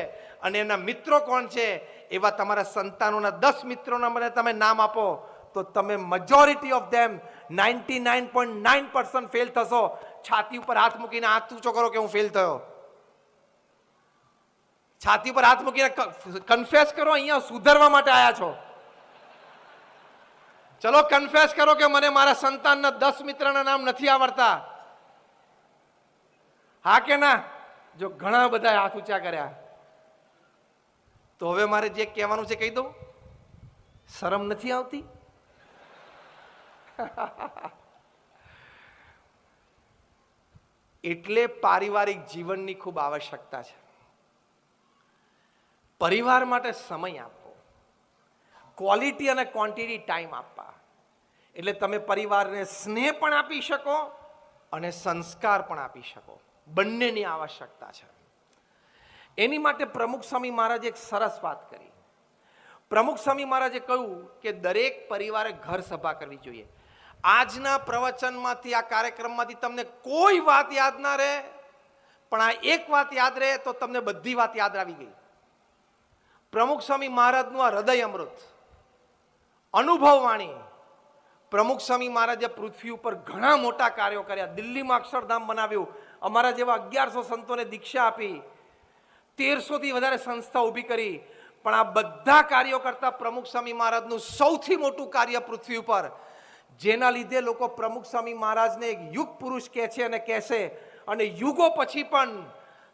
અને એના મિત્રો કોણ છે, એવા તમારા સંતાનોના 10 મિત્રોના મને તમે નામ આપો, તો તમે મેજોરિટી ઓફ ધેમ 99.9% ફેલ થશો. છાતી ઉપર હાથ મૂકીને હાથ ઊંચો કરો કે હું ફેલ થયો. છાતી ઉપર હાથ મૂકીને કન્ફેસ કરો, અહીંયા સુધારવા માટે આવ્યા છો. ચલો કન્ફેસ કરો કે મને મારા સંતાનના 10 મિત્રના નામ નથી આવડતા. હા કે ના? જો ઘણા બધા હાથ ઊંચા કર્યા, તો હવે મારે જે કહેવાનું છે કહી દઉં. શરમ નથી આવતી? એટલે પારિવારિક જીવનની ખૂબ આવશ્યકતા છે. પરિવાર માટે સમય આપવો, ક્વોલિટી અને ક્વોન્ટિટી ટાઈમ આપવા, એટલે તમે પરિવારને સ્નેહ પણ આપી શકો અને સંસ્કાર પણ આપી શકો. બંનેની આવશ્યકતા છે. એની માટે પ્રમુખ સ્વામી મહારાજે એક સરસ વાત કરી. પ્રમુખ સ્વામી મહારાજે કહ્યું કે દરેક પરિવારે ઘર સભા કરવી જોઈએ. આજના પ્રવચનમાંથી, આ કાર્યક્રમમાંથી તમને કોઈ વાત યાદ ના રહે, પણ આ એક વાત યાદ રહે તો તમને બધી વાત યાદ આવી ગઈ. પ્રમુખ સ્વામી મહારાજનું આ હૃદય અમૃત, અનુભવ વાણી. પ્રમુખ સ્વામી મહારાજે પૃથ્વી ઉપર ઘણા મોટા કાર્યો કર્યા. દિલ્હીમાં અક્ષરધામ બનાવ્યું, અમારા જેવા 1100 સંતોને દીક્ષા આપી, 1300 થી વધારે સંસ્થા ઊભી કરી. પણ આ બધા કાર્યો કરતા પ્રમુખ સ્વામી મહારાજનું સૌથી મોટું કાર્ય પૃથ્વી ઉપર, જેના લીધે લોકો પ્રમુખ સ્વામી મહારાજને એક યુગ પુરુષ કહે છે અને કહેશે, અને યુગો પછી પણ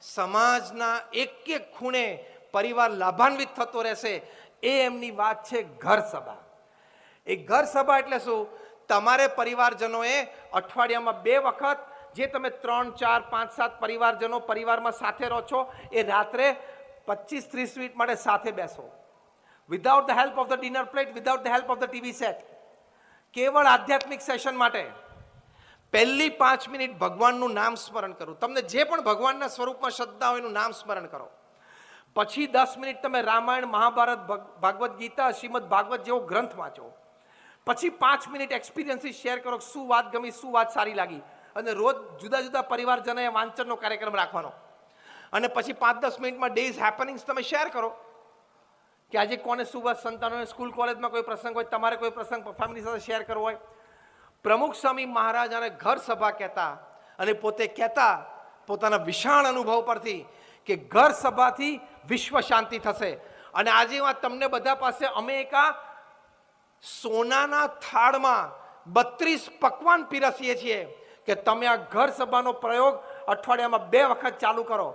સમાજના એક એક ખૂણે પરિવાર લાભાન્વિત થતો રહેશે, એ એમની વાત છે ઘર સભા. એ ઘર સભા એટલે શું? તમારે પરિવારજનોએ અઠવાડિયામાં 2 વખત, જે તમે 3, 4, 5, 7 પરિવારજનો પરિવારમાં સાથે રહો છો, એ રાત્રે 25-30 મિનિટ માટે સાથે બેસો. Without the help of the dinner plate, without the help of the TV set. કેવળ આધ્યાત્મિક સેશન માટે પહેલી 5 મિનિટ ભગવાનનું નામ સ્મરણ કરો. તમને જે પણ ભગવાનના સ્વરૂપમાં શ્રદ્ધા હોય એનું નામ સ્મરણ કરો. પછી 10 મિનિટ તમે રામાયણ, મહાભારત, ભાગવત ગીતા, શ્રીમદ ભાગવત જેવો ગ્રંથ વાંચો. પછી 5 મિનિટ એક્સપિરિયન્સીસ શેર કરો, શું વાત ગમી, શું વાત સારી લાગી. અને રોજ જુદા જુદા પરિવારજનોએ વાંચનનો કાર્યક્રમ રાખવાનો. અને પછી 5-10 મિનિટમાં ડેઝ હેપનિંગ્સ તમે શેર કરો કે આજે કોને શું વાત, સંતાનોને સ્કૂલ કોલેજમાં કોઈ પ્રસંગ હોય, તમારે કોઈ પ્રસંગ ફેમિલી સાથે શેર કરવો હોય. પ્રમુખ સ્વામી મહારાજાને ઘર સભા કહેતા અને પોતે કહેતા પોતાના વિશાળ અનુભવ પરથી કે ઘર સભાથી વિશ્વ શાંતિ થશે. અને આજે હું તમને બધા પાસે અમે એક સોનાના થાળમાં 32 પકવાન પીરસીએ છીએ કે તમે આ ઘર સભાનો પ્રયોગ અઠવાડિયામાં 2 વખત ચાલુ કરો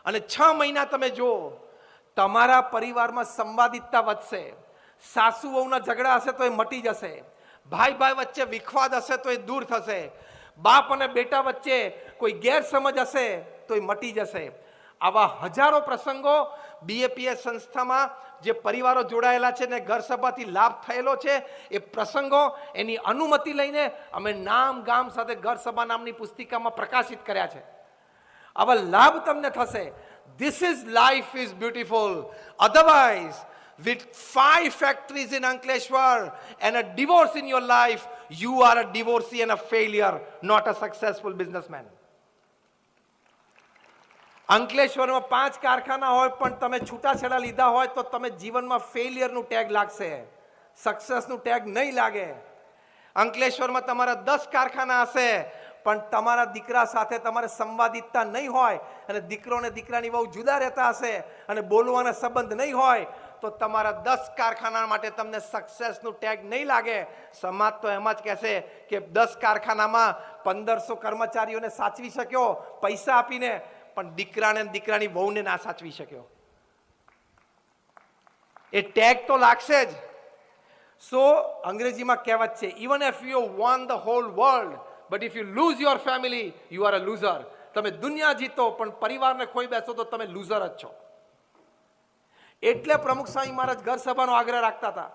અને 6 મહિના તમે જુઓ, તમારા પરિવારમાં સંવાદિતતા વધશે. સાસુ વહુના ઝઘડા હશે તો એ મટી જશે. ભાઈ ભાઈ વચ્ચે વિખવાદ હશે તો એ દૂર થશે. બાપ અને બેટા વચ્ચે કોઈ ગેરસમજ હશે તો એ મટી જશે. આવા હજારો પ્રસંગો બીએપીએસ સંસ્થામાં જે પરિવારો જોડાયેલા છે ને ઘર સભાથી લાભ થયેલો છે, એ પ્રસંગો એની અનુમતિ લઈને અમે નામ ગામ સાથે ઘર સભા નામની પુસ્તિકામાં પ્રકાશિત કર્યા છે. આવા લાભ તમને થશે. This is life is beautiful. Otherwise, with 5 factories in Ankleshwar and a divorce in your life, you are a divorcee and a failure, not a successful businessman. અંકલેશ્વરમાં 5 કારખાના હોય પણ તમે છૂટાછેડા લીધા હોય તો તમે જીવનમાં ફેલિયરનું ટેગ લાગશે, સક્સેસનું ટેગ નહીં લાગે. અંકલેશ્વરમાં તમારા 10 કારખાના હશે પણ તમારા દીકરા સાથે તમારે સંવાદિતતા નહીં હોય અને દીકરો અને દીકરાની બહુ જુદા રહેતા હશે અને બોલવાના સંબંધ નહીં હોય તો તમારા 10 કારખાના માટે તમને સક્સેસનું ટેગ નહીં લાગે. સમાજ તો એમ જ કહેશે કે 10 કારખાનામાં 1500 કર્મચારીઓને સાચવી શક્યો પૈસા આપીને, પણ દીકરાને દીકરાની વહુને ના સાચવી શક્યો. એ ટેગ તો લાગશે જ. સો અંગ્રેજીમાં કહેવત છે, even if you won the hall world but if you loose your family you are a loser. તમે દુનિયા જીતો પણ પરિવારને ખોઈ બેસો તો તમે લૂઝર જ છો. એટલે પ્રમુખ સ્વામી મહારાજ ઘર સભાનો આગ્રહ રાખતા હતા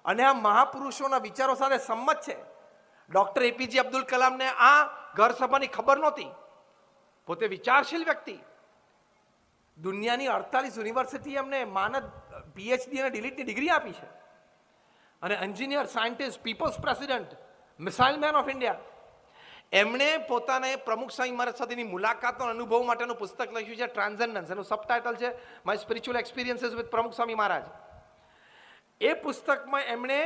અને આ મહાપુરુષોના વિચારો સાથે સંમત છે. ડોક્ટર એપીજે અબ્દુલ કલામને આ ઘર સભાની ખબર નહોતી. પોતે વિચારશીલ વ્યક્તિ, દુનિયાની 48 યુનિવર્સિટી એમને માનદ પીએચડી અને ડિલીટની ડિગ્રી આપી છે અને engineer, scientist, people's president, missile man of India. એમણે પોતાને પ્રમુખ સ્વામી મહારાજ સાથેની મુલાકાતનો અનુભવ માટેનું પુસ્તક લખ્યું છે ટ્રાન્સેન્ડન્સ. એનું સબટાઇટલ છે માય સ્પિરિચ્યુઅલ એક્સપિરિયન્સીસ વિથ પ્રમુખ સ્વામી મહારાજ. એ પુસ્તકમાં એમણે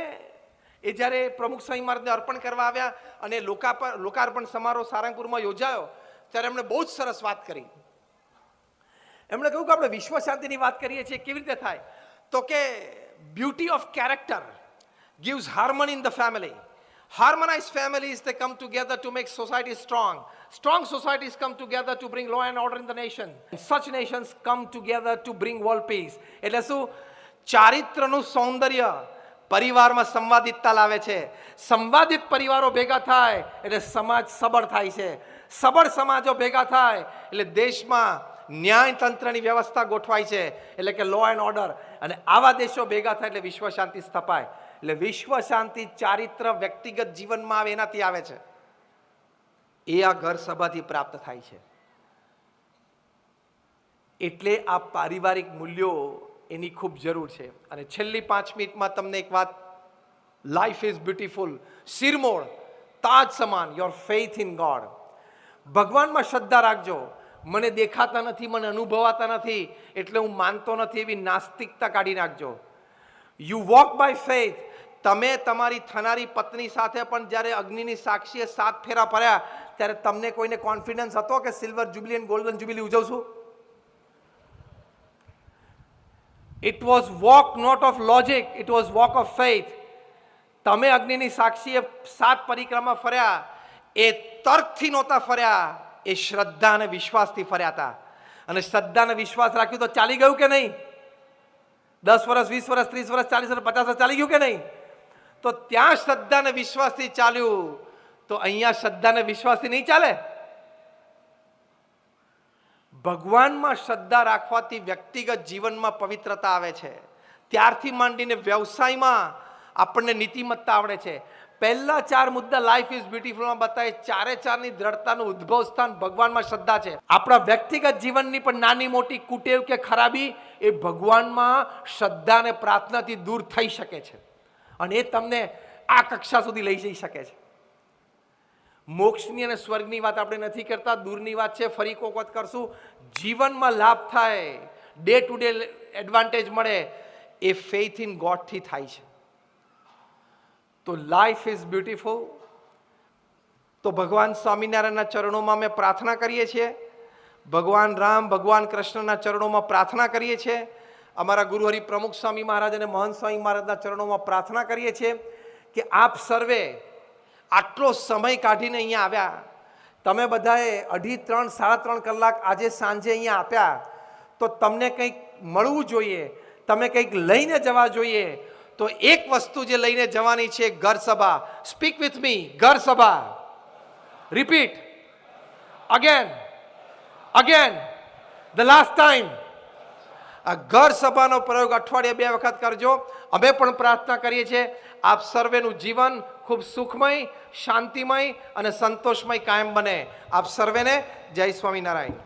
એ જ્યારે પ્રમુખ સ્વામી મહારાજને અર્પણ કરવા આવ્યા અને લોકાર્પણ સમારોહ સારંગપુરમાં યોજાયો ત્યારે એમણે બહુ જ સરસ વાત કરી. એમણે કહ્યું કે આપણે વિશ્વ શાંતિની વાત કરીએ છીએ, કેવી રીતે થાય? તો કે beauty of character gives harmony in the family. Harmonized families, they come together to make society strong. Strong societies come together to bring law and order in the nation. Such nations come together to bring world peace. એટલે શું? ચારિત્રનું સૌંદર્ય પરિવારમાં સંવાદિતતા લાવે છે. સંવાદિત પરિવારો ભેગા થાય એટલે સમાજ સબળ થાય છે. સબળ સમાજો ભેગા થાય એટલે દેશમાં ન્યાયતંત્રની વ્યવસ્થા ગોઠવાય છે, એટલે કે લો એન્ડ ઓર્ડર. અને આવા દેશો ભેગા થાય એટલે વિશ્વ શાંતિ સ્થપાય. એટલે વિશ્વ શાંતિ ચારિત્ર વ્યક્તિગત જીવનમાં આવે એનાથી આવે છે. એ આ ઘર સભાથી પ્રાપ્ત થાય છે. એટલે આ પારિવારિક મૂલ્યો એની ખૂબ જરૂર છે. અને છેલ્લી 5 મિનિટમાં તમને એક વાત, લાઈફ ઇઝ બ્યુટીફુલ, શિરમોર તાજ સમાન, યોર ફેથ ઇન ગોડ. ભગવાનમાં શ્રદ્ધા રાખજો. મને દેખાતા નથી, મને અનુભવાતા નથી એટલે હું માનતો નથી, એવી નાસ્તિકતા કાઢી નાખજો. You walk by faith. તમે તમારી થનારી પત્ની સાથે પણ જ્યારે અગ્નિની સાક્ષીએ 7 ફેરા ફર્યા ત્યારે તમને કોઈને કોન્ફિડન્સ હતો કે સિલ્વર જ્યુબિલી અને ગોલ્ડન જ્યુબિલી ઉજવશું? It was walk not of logic, it was walk of faith. તમે અગ્નિની સાક્ષીએ 7 પરિક્રમા ફર્યા એ તર્કથી નહોતા ફર્યા, એ શ્રદ્ધા અને વિશ્વાસથી ફર્યા હતા. અને શ્રદ્ધા અને વિશ્વાસ રાખ્યું તો ચાલી ગયું કે નહીં? 10 વર્ષ, 20 વર્ષ, 30 વર્ષ, 40 વર્ષ, 50 વર્ષ ચાલી ગયું કે નહીં? તો ત્યાં શ્રદ્ધા અને વિશ્વાસથી ચાલ્યું તો અહીંયા શ્રદ્ધા અને વિશ્વાસથી નહીં ચાલે. ભગવાનમાં શ્રદ્ધા રાખવાથી વ્યક્તિગત જીવનમાં પવિત્રતા આવે છે. ત્યારથી માંડીને વ્યવસાયમાં આપણને નીતિમત્તા આવડે છે. પહેલા 4 મુદ્દા લાઈફ ઇઝ બ્યુટીફુલમાં બતાવે. ચારે ચારની દ્રઢતાનું ઉદ્ભવ સ્થાન ભગવાનમાં શ્રદ્ધા છે. આપણા વ્યક્તિગત જીવનની પણ નાની મોટી કુટેવ કે ખરાબી એ ભગવાનમાં શ્રદ્ધા અને પ્રાર્થનાથી દૂર થઈ શકે છે અને એ તમને આ કક્ષા સુધી લઈ જઈ શકે છે. મોક્ષની અને સ્વર્ગની વાત આપણે નથી કરતા, દૂરની વાત છે, ફરી કોક વખત કરશું. જીવનમાં લાભ થાય, ડે ટુ ડે એડવાન્ટેજ મળે, એ ફેથ ઇન ગોડથી થાય છે. તો લાઈફ ઇઝ બ્યુટીફુલ. તો ભગવાન સ્વામિનારાયણના ચરણોમાં અમે પ્રાર્થના કરીએ છીએ, ભગવાન રામ, ભગવાન કૃષ્ણના ચરણોમાં પ્રાર્થના કરીએ છીએ, અમારા ગુરુ હરિ પ્રમુખ સ્વામી મહારાજ અને મહંત સ્વામી મહારાજના ચરણોમાં પ્રાર્થના કરીએ છીએ કે આપ સર્વે આટલો સમય કાઢીને અહીંયા આવ્યા. તમે બધાએ 2.5, 3, 3.5 કલાક આજે સાંજે અહીંયા આપ્યા, તો તમને કંઈક મળવું જોઈએ, તમે કંઈક લઈને જવા જોઈએ. તો એક વસ્તુ જે લઈને જવાની છે, ઘર સભા. સ્પીક વિથ મી, ઘર સભા. Repeat again, the last time. આ ઘર સભાનો પ્રયોગ અઠવાડિયે 2 વખત કરજો. અમે પણ પ્રાર્થના કરીએ છીએ આપ સર્વેનું જીવન ખૂબ સુખમય, શાંતિમય અને સંતોષમય કાયમ બને. આપ સર્વેને જય સ્વામિનારાયણ.